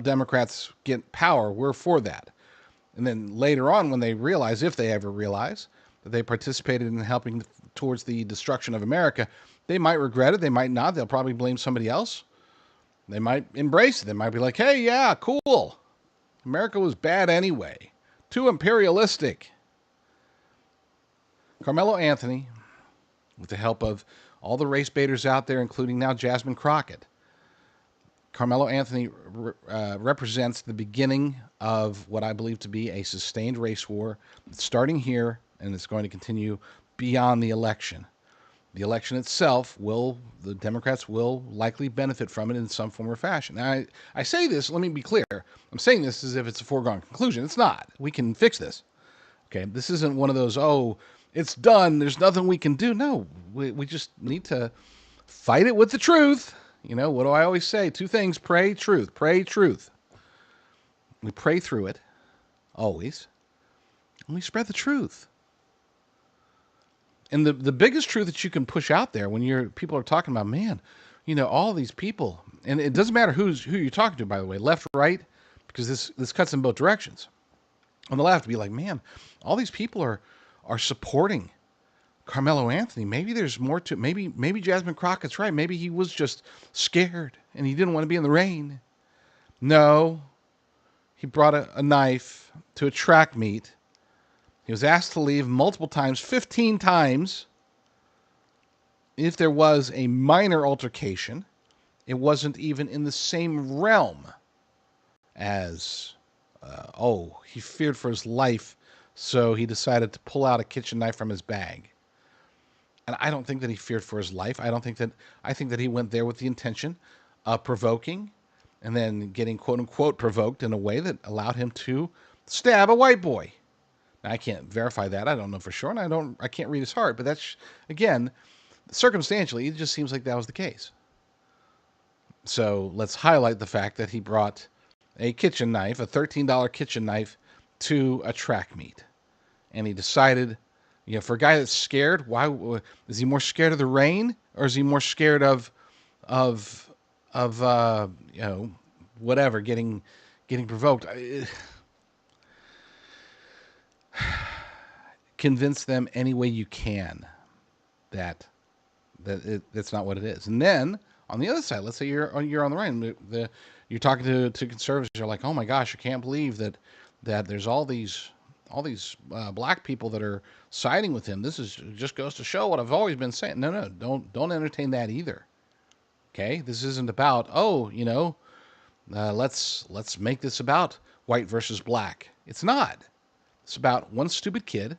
A: Democrats get power. We're for that. And then later on, when they realize, if they ever realize, that they participated in helping towards the destruction of America, they might regret it. They might not. They'll probably blame somebody else. They might embrace it. They might be like, hey, yeah, cool. America was bad anyway. Too imperialistic. Carmelo Anthony, with the help of all the race baiters out there, including now Jasmine Crockett, Carmelo Anthony represents the beginning of what I believe to be a sustained race war, starting here, and it's going to continue beyond the election. The election itself the Democrats will likely benefit from it in some form or fashion. Now, I say this, let me be clear. I'm saying this as if it's a foregone conclusion. It's not. We can fix this. Okay, this isn't one of those, oh, it's done, there's nothing we can do. No, we just need to fight it with the truth. You know, what do I always say? Two things: pray, truth. Pray, truth. We pray through it, always, and we spread the truth. And the biggest truth that you can push out there when people are talking about, man, you know, all these people, and it doesn't matter who you're talking to, by the way, left, right, because this cuts in both directions. On the left, be like, man, all these people are supporting Carmelo Anthony. Maybe there's more to it. Maybe Jasmine Crockett's right. Maybe he was just scared and he didn't want to be in the rain. No, he brought a knife to a track meet. He was asked to leave multiple times, 15 times. If there was a minor altercation, it wasn't even in the same realm as, he feared for his life, so he decided to pull out a kitchen knife from his bag. And I don't think that he feared for his life. I think that he went there with the intention of provoking and then getting quote unquote provoked in a way that allowed him to stab a white boy. Now, I can't verify that. I don't know for sure, and I can't read his heart, but that's, again, circumstantially, it just seems like that was the case. So let's highlight the fact that he brought a kitchen knife, a $13 kitchen knife, to a track meet. And he decided, you know, for a guy that's scared, why is he more scared of the rain, or is he more scared of you know, whatever, getting provoked? Convince them any way you can that that's not what it is. And then on the other side, let's say you're on the right, you're talking to conservatives. You're like, oh my gosh, I can't believe that there's all these black people that are siding with him. This just goes to show what I've always been saying. No, don't entertain that either. Okay, this isn't about, let's make this about white versus black. It's not. It's about one stupid kid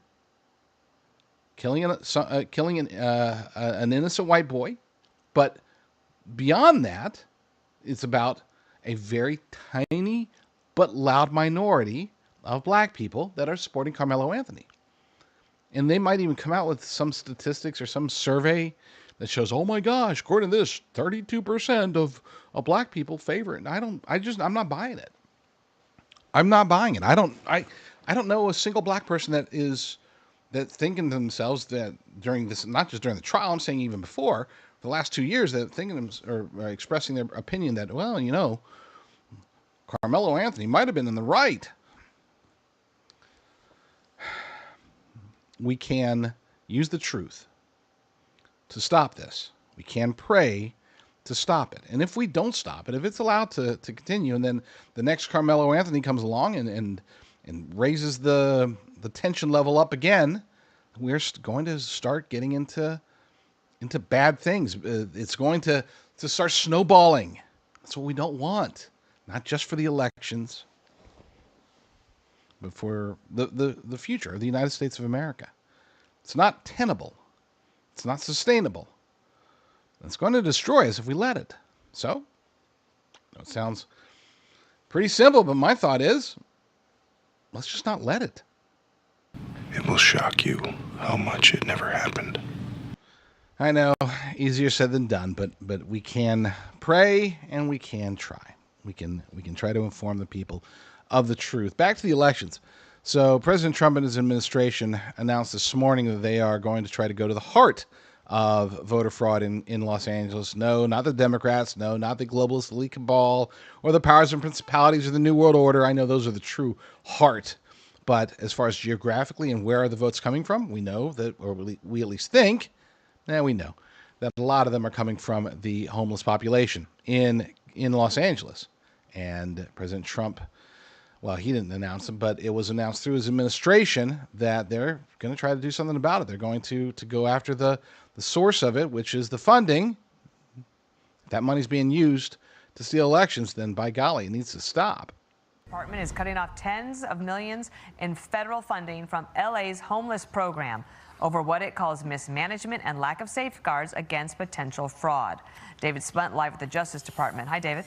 A: killing an innocent white boy. But beyond that, it's about a very tiny but loud minority of black people that are supporting Carmelo Anthony. And they might even come out with some statistics or some survey that shows, oh my gosh, according to this, 32% of black people favor it. And I'm not buying it. I'm not buying it. I don't know a single black person that thinking to themselves that during this, not just during the trial, I'm saying even before, the last 2 years, that thinking or expressing their opinion that, well, you know, Carmelo Anthony might have been in the right. We can use the truth to stop this. We can pray to stop it. And if we don't stop it, if it's allowed to continue, and then the next Carmelo Anthony comes along and raises the tension level up again, we're going to start getting into bad things. It's going to start snowballing. That's what we don't want. Not just for the elections, but for the future of the United States of America. It's not tenable. It's not sustainable. It's going to destroy us if we let it. So, it sounds pretty simple, but my thought is, let's just not let it.
G: It will shock you how much it never happened.
A: I know, easier said than done, but we can pray and we can try. We can try to inform the people of the truth. Back to the elections. So President Trump and his administration announced this morning that they are going to try to go to the heart of voter fraud in Los Angeles. No, not the Democrats. No, not the globalist elite cabal or the powers and principalities or the New World Order. I know those are the true heart. But as far as geographically and where are the votes coming from, we know that, or we at least think, we know that a lot of them are coming from the homeless population in Los Angeles. And President Trump, well, he didn't announce it, but it was announced through his administration that they're going to try to do something about it. They're going to go after the source of it, which is the funding. If that money's being used to steal elections, then by golly, it needs to stop.
G: The department is cutting off tens of millions in federal funding from LA's homeless program over what it calls mismanagement and lack of safeguards against potential fraud. David Splint live with the Justice Department. Hi, David.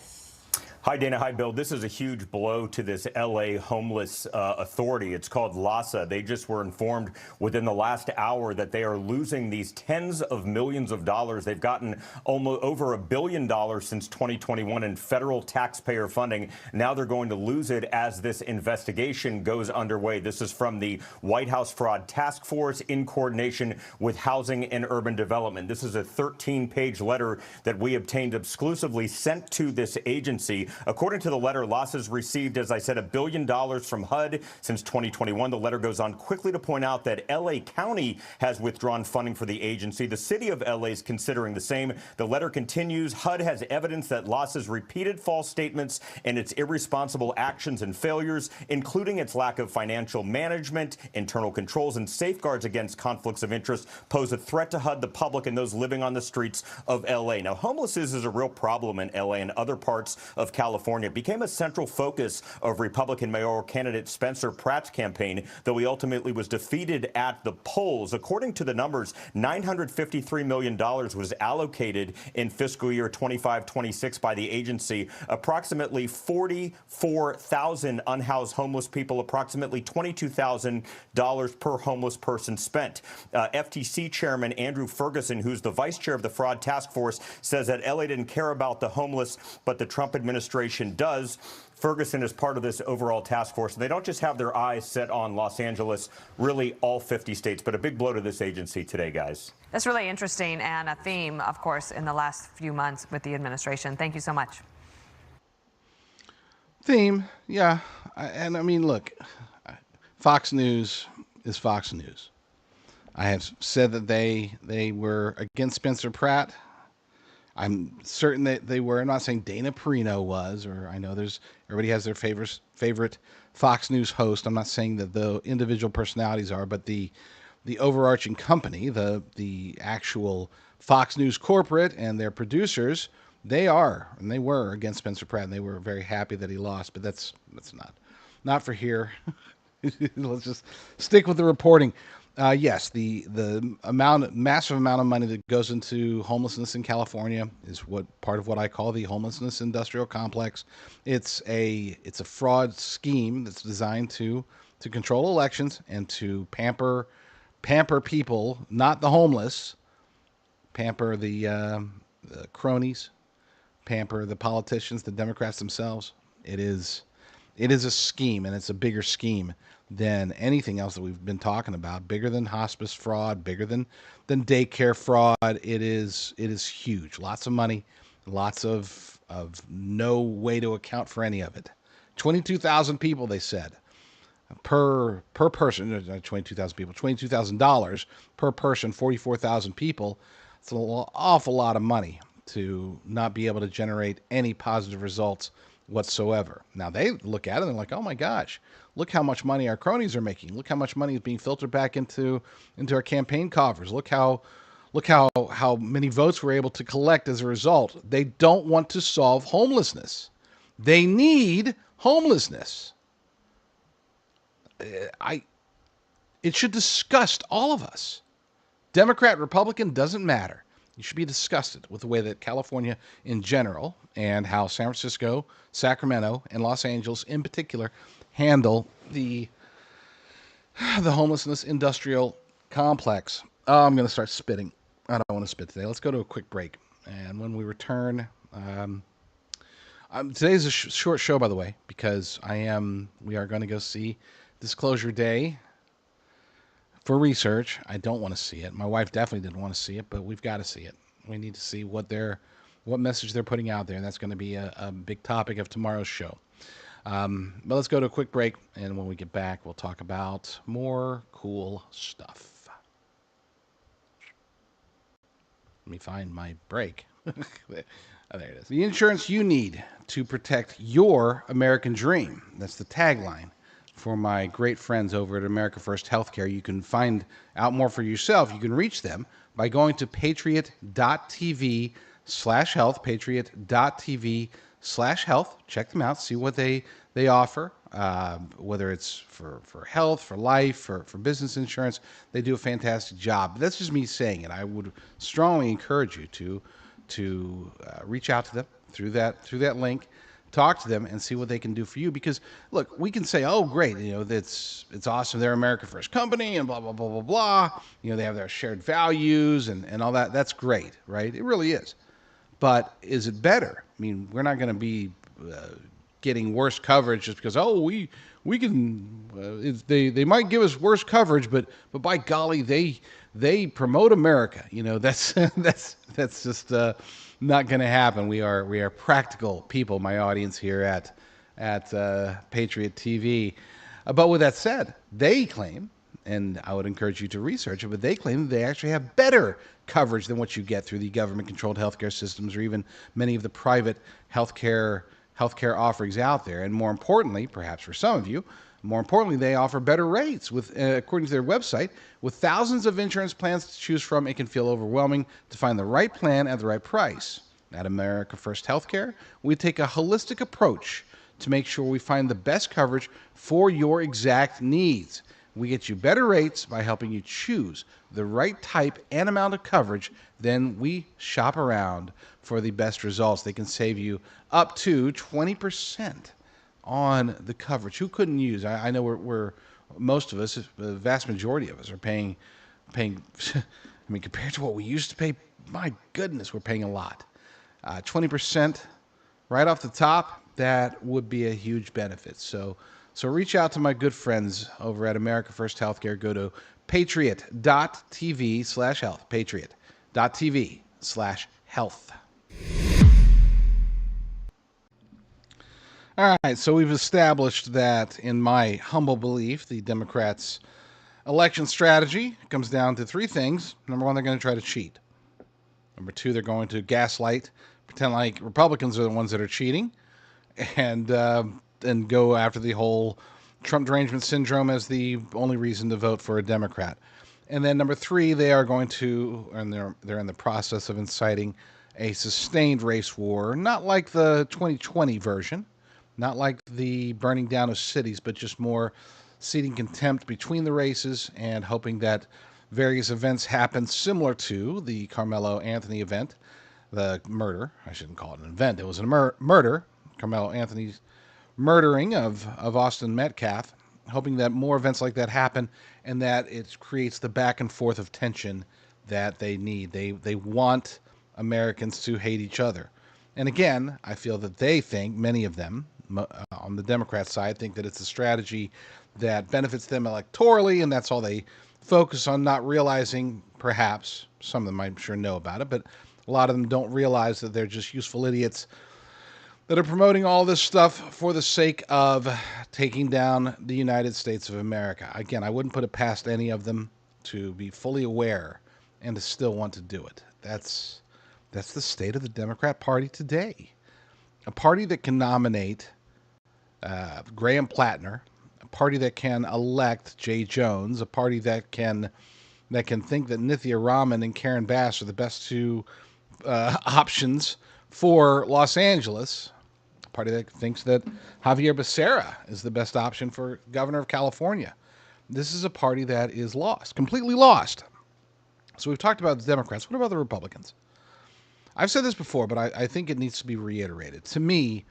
H: Hi, Dana. Hi, Bill. This is a huge blow to this L.A. homeless authority. It's called LAHSA. They just were informed within the last hour that they are losing these tens of millions of dollars. They've gotten almost over $1 billion since 2021 in federal taxpayer funding. Now they're going to lose it as this investigation goes underway. This is from the White House Fraud Task Force in coordination with Housing and Urban Development. This is a 13-page letter that we obtained exclusively sent to this agency. According to the letter, LAHSA's received, as I said, $1 billion from HUD since 2021. The letter goes on quickly to point out that L.A. County has withdrawn funding for the agency. The city of L.A. is considering the same. The letter continues. HUD has evidence that LAHSA's repeated false statements and its irresponsible actions and failures, including its lack of financial management, internal controls, and safeguards against conflicts of interest, pose a threat to HUD, the public, and those living on the streets of L.A. Now, homelessness is a real problem in L.A. and other parts of California. It became a central focus of Republican mayoral candidate Spencer Pratt's campaign, though he ultimately was defeated at the polls. According to the numbers, $953 million was allocated in fiscal year 25-26 by the agency. Approximately 44,000 unhoused homeless people, approximately $22,000 per homeless person spent. FTC Chairman Andrew Ferguson, who's the vice chair of the Fraud Task Force, says that LA didn't care about the homeless, but the Trump administration does. Ferguson is part of this overall task force. They don't just have their eyes set on Los Angeles, really all 50 states, but a big blow to this agency today, guys.
G: That's really interesting and a theme, of course, in the last few months with the administration. Thank you so much.
A: Theme, yeah. And I mean, look, Fox News is Fox News. I have said that they were against Spencer Pratt. I'm certain that they were. I'm not saying Dana Perino was, or I know everybody has their favorite Fox News host. I'm not saying that the individual personalities are, but the overarching company, the actual Fox News corporate and their producers, they are and they were against Spencer Pratt, and they were very happy that he lost. But that's not for here. Let's just stick with the reporting. Yes, the massive amount of money that goes into homelessness in California is part of what I call the homelessness industrial complex. It's a fraud scheme that's designed to control elections and to pamper people, not the homeless, pamper the cronies, pamper the politicians, the Democrats themselves. It is a scheme, and it's a bigger scheme than anything else that we've been talking about. Bigger than hospice fraud, bigger than daycare fraud. It is huge. Lots of money, lots of no way to account for any of it. 22,000 people, they said, per person. 22,000 people. $22,000 per person. 44,000 people. It's an awful lot of money to not be able to generate any positive results whatsoever. Now they look at it and they're like, oh my gosh, look how much money our cronies are making. Look how much money is being filtered back into our campaign coffers. Look how many votes we're able to collect as a result. They don't want to solve homelessness. They need homelessness. It should disgust all of us. Democrat, Republican, doesn't matter. You should be disgusted with the way that California in general and how San Francisco, Sacramento, and Los Angeles in particular handle the homelessness industrial complex. Oh, I'm going to start spitting. I don't want to spit today. Let's go to a quick break. And when we return, today's a short show, by the way, because we are going to go see Disclosure Day for research. I don't want to see it. My wife definitely didn't want to see it, but we've got to see it. We need to see what message they're putting out there, and that's going to be a big topic of tomorrow's show. But let's go to a quick break, and when we get back, we'll talk about more cool stuff. Let me find my break. Oh, there it is. The insurance you need to protect your American dream. That's the tagline for my great friends over at America First Healthcare. You can find out more for yourself. You can reach them by going to patriot.tv/health, patriot.tv/health. Check them out, see what they offer, whether it's for health, for life, for business insurance. They do a fantastic job. That's just me saying it. I would strongly encourage you to reach out to them through that link, talk to them, and see what they can do for you. Because look, we can say, oh great, it's awesome, they're America First company and blah blah blah blah blah, they have their shared values and all that. That's great, right? It really is. But is it better? I mean, we're not going to be getting worse coverage just because we can they might give us worse coverage, but by golly, they promote America. That's that's just not going to happen. We are practical people, my audience here at Patriot TV. But with that said, they claim, and I would encourage you to research it, but they claim that they actually have better coverage than what you get through the government-controlled healthcare systems or even many of the private healthcare offerings out there. And more importantly, perhaps for some of you, they offer better rates with, according to their website, with thousands of insurance plans to choose from. It can feel overwhelming to find the right plan at the right price. At America First Healthcare, we take a holistic approach to make sure we find the best coverage for your exact needs. We get you better rates by helping you choose the right type and amount of coverage. Then we shop around for the best results. They can save you up to 20% on the coverage. Who couldn't use? I know we're most of us, the vast majority of us, are paying. I mean, compared to what we used to pay, my goodness, we're paying a lot. 20% right off the top. That would be a huge benefit. So reach out to my good friends over at America First Healthcare. Go to patriot.tv/health. Patriot.tv/health. All right, so we've established that, in my humble belief, the Democrats' election strategy comes down to three things. Number one, they're going to try to cheat. Number two, they're going to gaslight, pretend like Republicans are the ones that are cheating, and go after the whole Trump Derangement Syndrome as the only reason to vote for a Democrat. And then number three, they are going to, and they're in the process of inciting a sustained race war, not like the 2020 version, not like the burning down of cities, but just more seeding contempt between the races and hoping that various events happen similar to the Carmelo Anthony event, the murder. I shouldn't call it an event. It was a murder. Carmelo Anthony's murdering of Austin Metcalf, hoping that more events like that happen and that it creates the back and forth of tension that they need. They want Americans to hate each other. And again, I feel that they think, many of them, on the Democrat side, think that it's a strategy that benefits them electorally, and that's all they focus on, not realizing, perhaps, some of them I'm sure know about it, but a lot of them don't realize that they're just useful idiots that are promoting all this stuff for the sake of taking down the United States of America. Again, I wouldn't put it past any of them to be fully aware and to still want to do it. That's the state of the Democrat Party today. A party that can nominate Graham Plattner, a party that can elect Jay Jones, a party that can think that Nithya Raman and Karen Bass are the best two options for Los Angeles, a party that thinks that Javier Becerra is the best option for governor of California. This is a party that is lost, completely lost. So we've talked about the Democrats. What about the Republicans? I've said this before, but I think it needs to be reiterated. To me,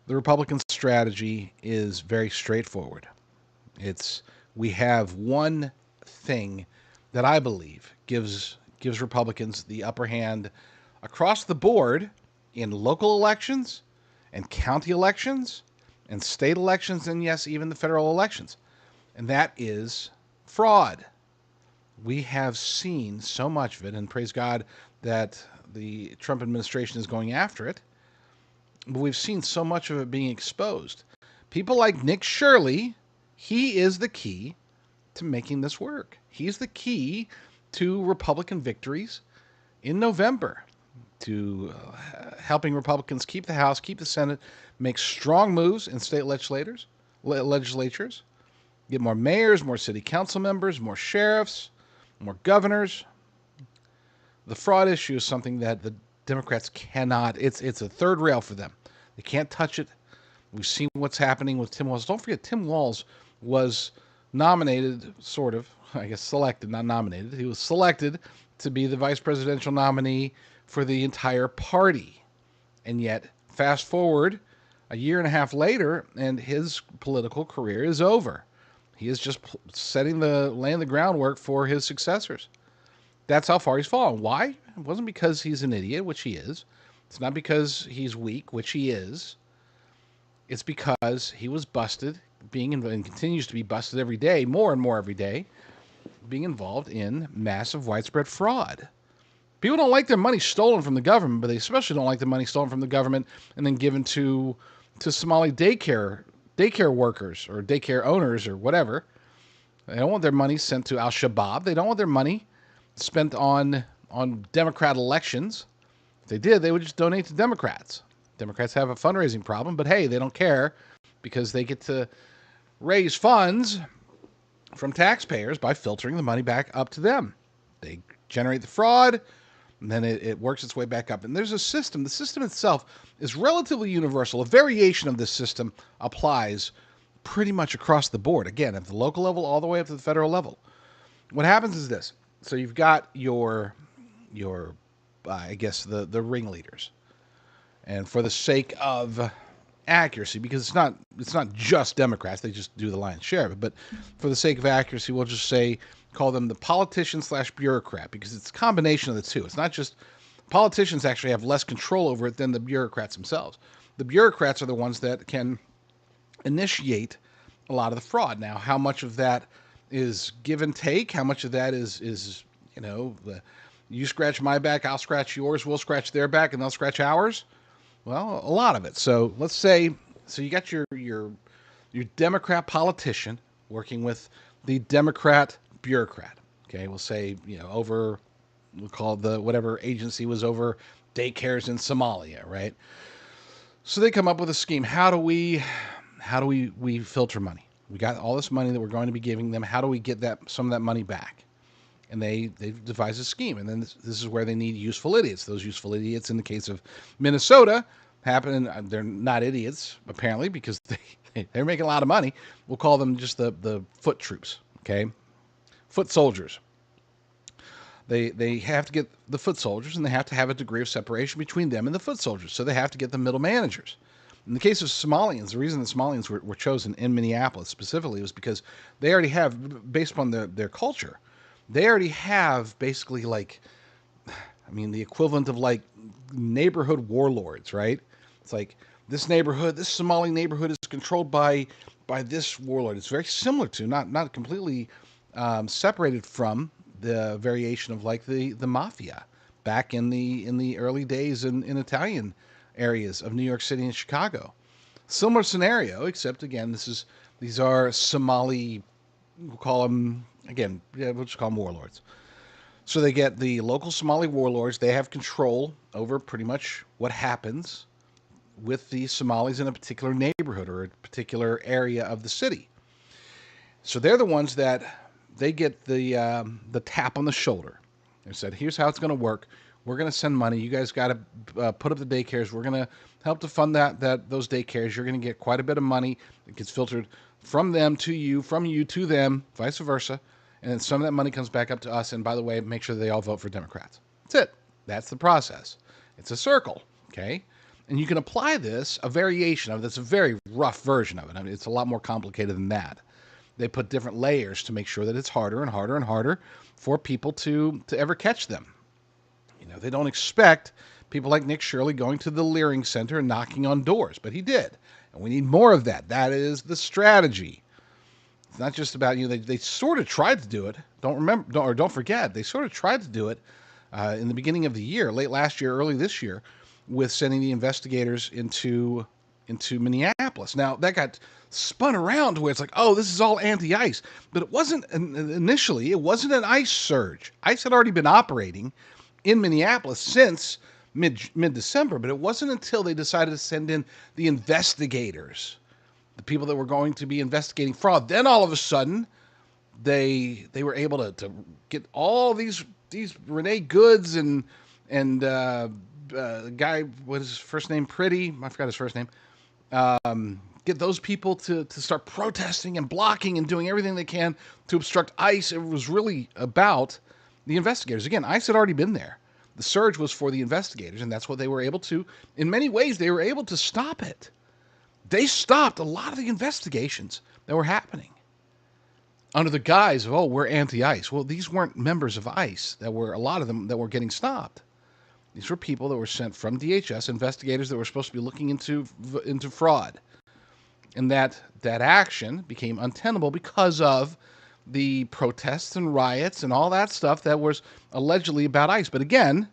A: the Republican strategy is very straightforward. We have one thing that I believe gives gives Republicans the upper hand across the board in local elections and county elections and state elections and, yes, even the federal elections. And that is fraud. We have seen so much of it, and praise God that the Trump administration is going after it. But we've seen so much of it being exposed. People like Nick Shirley, he is the key to making this work. He's the key to Republican victories in November, to helping Republicans keep the House, keep the Senate, make strong moves in state legislatures, get more mayors, more city council members, more sheriffs, more governors. The fraud issue is something that the Democrats cannot, it's a third rail for them. They can't touch it. We've seen what's happening with Tim Walz. Don't forget, Tim Walz was nominated, sort of, I guess selected, not nominated. He was selected to be the vice presidential nominee for the entire party. And yet, fast forward a year and a half later, and his political career is over. He is just laying the groundwork for his successors. That's how far he's fallen. Why? It wasn't because he's an idiot, which he is. It's not because he's weak, which he is. It's because he was busted, and continues to be busted every day, more and more every day, being involved in massive, widespread fraud. People don't like their money stolen from the government, but they especially don't like the money stolen from the government and then given to Somali daycare workers or daycare owners or whatever. They don't want their money sent to Al-Shabaab. They don't want their money spent on Democrat elections. If they did, they would just donate to Democrats. Democrats have a fundraising problem, but hey, they don't care because they get to raise funds from taxpayers by filtering the money back up to them. They generate the fraud, and then it works its way back up. And there's a system. The system itself is relatively universal. A variation of this system applies pretty much across the board. Again, at the local level all the way up to the federal level. What happens is this. So you've got your I guess the ringleaders. And for the sake of accuracy, because it's not just Democrats, they just do the lion's share of it, but for the sake of accuracy, we'll just call them the politician/bureaucrat, because it's a combination of the two. It's not just politicians actually have less control over it than the bureaucrats themselves. The bureaucrats are the ones that can initiate a lot of the fraud. Now, how much of that is give and take? How much of that is you scratch my back, I'll scratch yours, we'll scratch their back, and they'll scratch ours? Well, a lot of it. So let's say, you got your Democrat politician working with the Democrat bureaucrat. Okay, we'll say, we'll call whatever agency was over daycares in Somalia, right? So they come up with a scheme. How do we filter money? We got all this money that we're going to be giving them. How do we get some of that money back? And they've devised a scheme. And then this is where they need useful idiots. Those useful idiots, in the case of Minnesota, they're not idiots, apparently, because they're making a lot of money. We'll call them just the foot troops, okay? Foot soldiers. They have to get the foot soldiers, and they have to have a degree of separation between them and the foot soldiers. So they have to get the middle managers. In the case of Somalians, the reason the Somalians were chosen in Minneapolis specifically was because they already have, based upon their culture, they already have basically the equivalent of neighborhood warlords, right? It's like this Somali neighborhood is controlled by this warlord. It's very similar to, not completely separated from the variation of the mafia back in the early days in Italian areas of New York City and Chicago. Similar scenario, except again, these are Somali, we'll call them, we'll just call them warlords. So they get the local Somali warlords. They have control over pretty much what happens with the Somalis in a particular neighborhood or a particular area of the city. So they're the ones that they get the tap on the shoulder. They said, here's how it's going to work. We're going to send money. You guys got to put up the daycares. We're going to help to fund those daycares. You're going to get quite a bit of money. It gets filtered from them to you, from you to them, vice versa. And then some of that money comes back up to us. And by the way, make sure they all vote for Democrats. That's it. That's the process. It's a circle, okay? And you can apply a variation of this, a very rough version of it. I mean, it's a lot more complicated than that. they put different layers to make sure that it's harder and harder and harder for people to ever catch them. They don't expect people like Nick Shirley going to the Leering Center and knocking on doors, but he did. And we need more of that. That is the strategy. It's not just about, they sort of tried to do it. Don't forget, they sort of tried to do it in the beginning of the year, late last year, early this year, with sending the investigators into Minneapolis. Now, that got spun around to where it's like, oh, this is all anti-ICE. But it wasn't, initially, it wasn't an ICE surge. ICE had already been operating in Minneapolis since mid-December, but it wasn't until they decided to send in the investigators, the people that were going to be investigating fraud. Then all of a sudden, they were able to get all these Renee Goods and guy, what is his first name? Pretty, I forgot his first name. Get those people to start protesting and blocking and doing everything they can to obstruct ICE. It was really about the investigators. Again, ICE had already been there. The surge was for the investigators, and that's what they were able to, in many ways, they were able to stop it. They stopped a lot of the investigations that were happening under the guise of, oh, we're anti-ICE. Well, these weren't members of ICE. A lot of them that were getting stopped. These were people that were sent from DHS, investigators that were supposed to be looking into fraud. And that action became untenable because of the protests and riots and all that stuff that was allegedly about ICE. But again,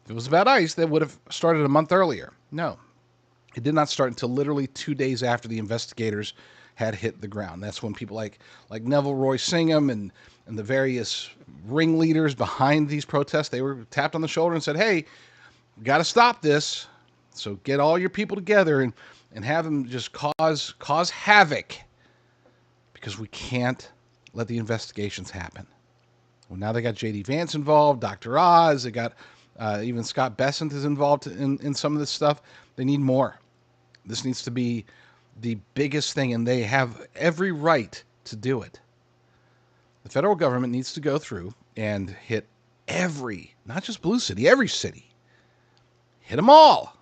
A: if it was about ICE, that would have started a month earlier. No, it did not start until literally 2 days after the investigators had hit the ground. That's when people like Neville Roy Singham and the various ringleaders behind these protests, they were tapped on the shoulder and said, hey, we got to stop this. So get all your people together and have them just cause havoc, because we can't let the investigations happen. Well, now they got J.D. Vance involved, Dr. Oz, they got even Scott Bessent is involved in some of this stuff. They need more. This needs to be the biggest thing, and they have every right to do it. The federal government needs to go through and hit not just Blue City, every city. Hit them all.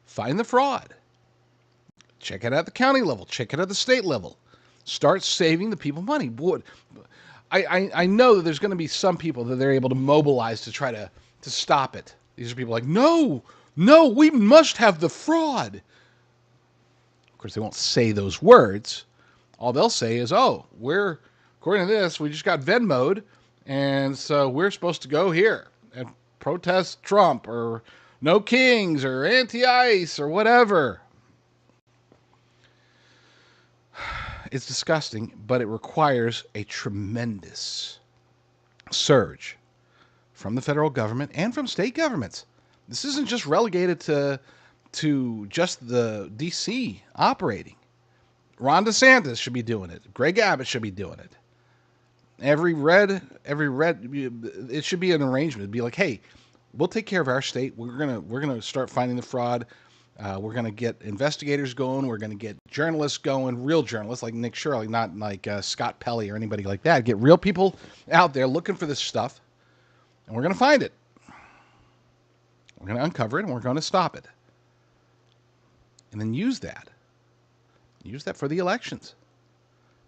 A: Find the fraud. Check it at the county level. Check it at the state level. Start saving the people money. Boy, I know that there's going to be some people that they're able to mobilize to try to stop it. These are people like, no, we must have the fraud. Of course, they won't say those words. All they'll say is, oh, according to this, we just got Venmo'd, and so we're supposed to go here and protest Trump or no kings or anti-ICE or whatever. It's disgusting, but it requires a tremendous surge from the federal government and from state governments. This isn't just relegated to just the D.C. operating. Ron DeSantis should be doing it. Greg Abbott should be doing it. Every red, it should be an arrangement. It'd be like, hey, we'll take care of our state. We're gonna start finding the fraud. We're gonna get investigators going. We're gonna get journalists going, real journalists like Nick Shirley, not like Scott Pelley or anybody like that. Get real people out there looking for this stuff, and we're gonna find it. We're gonna uncover it, and we're gonna stop it, and then use that. Use that for the elections.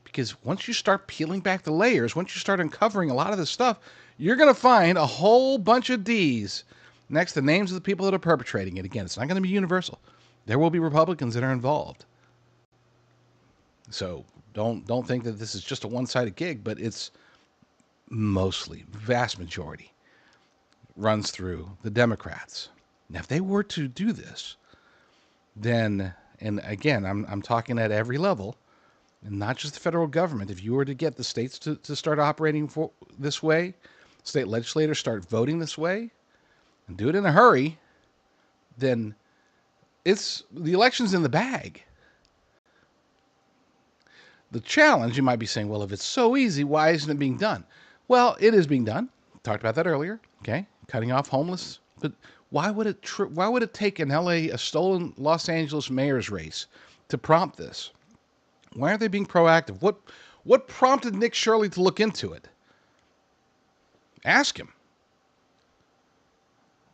A: Because once you start peeling back the layers, once you start uncovering a lot of this stuff, you're going to find a whole bunch of D's next to names of the people that are perpetrating it. Again, it's not going to be universal. There will be Republicans that are involved. So don't think that this is just a one-sided gig, but it's mostly, vast majority, runs through the Democrats. Now, if they were to do this, then, and again, I'm talking at every level, and not just the federal government. If you were to get the states to start operating this way, state legislators start voting this way, and do it in a hurry, then the election's in the bag. The challenge, you might be saying, well, if it's so easy, why isn't it being done? Well, it is being done. Talked about that earlier. Okay, cutting off homeless, but why would it take a stolen Los Angeles mayor's race to prompt this? Why aren't they being proactive? What prompted Nick Shirley to look into it? Ask him.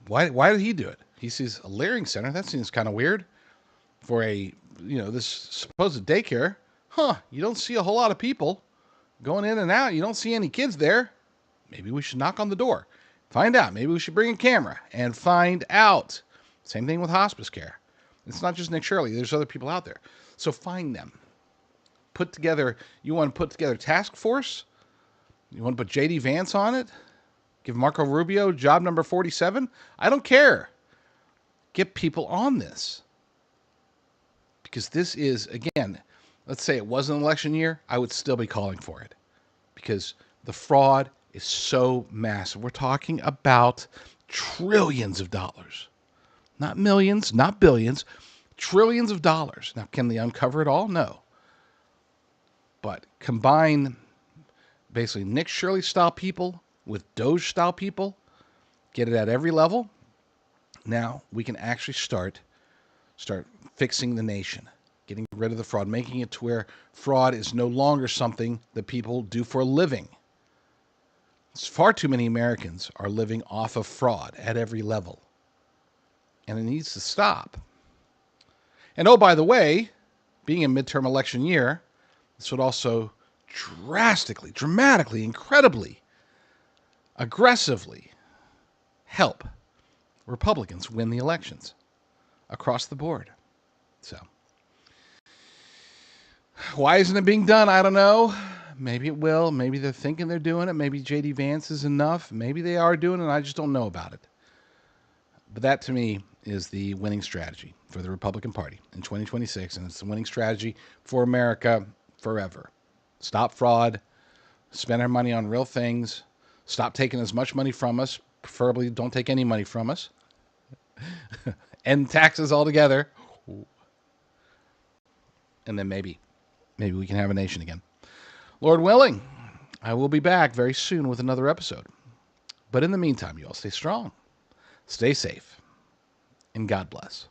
A: Why did he do it? He sees a Leering Center. That seems kind of weird for this supposed daycare. You don't see a whole lot of people going in and out. You don't see any kids there. Maybe we should knock on the door. Find out. Maybe we should bring a camera and find out. Same thing with hospice care. It's not just Nick Shirley. There's other people out there. So find them. You want to put together a task force? You want to put J.D. Vance on it? Give Marco Rubio job number 47? I don't care. Get people on this. Because this is, again, let's say it wasn't an election year, I would still be calling for it. Because the fraud is so massive. We're talking about trillions of dollars. Not millions, not billions, trillions of dollars. Now, can they uncover it all? No. But combine basically Nick Shirley style people with Doge style people, get it at every level. Now we can actually start fixing the nation, getting rid of the fraud, making it to where fraud is no longer something that people do for a living. Far too many Americans are living off of fraud at every level. And it needs to stop. And oh, by the way, being a midterm election year, this would also dramatically, incredibly, aggressively help Republicans win the elections across the board. So, why isn't it being done? I don't know. Maybe it will. Maybe they're thinking they're doing it. Maybe J.D. Vance is enough. Maybe they are doing it, and I just don't know about it. But that, to me, is the winning strategy for the Republican Party in 2026, and it's the winning strategy for America forever. Stop fraud. Spend our money on real things. Stop taking as much money from us. Preferably don't take any money from us. End taxes altogether. And then maybe we can have a nation again. Lord willing, I will be back very soon with another episode. But in the meantime, you all stay strong, stay safe, and God bless.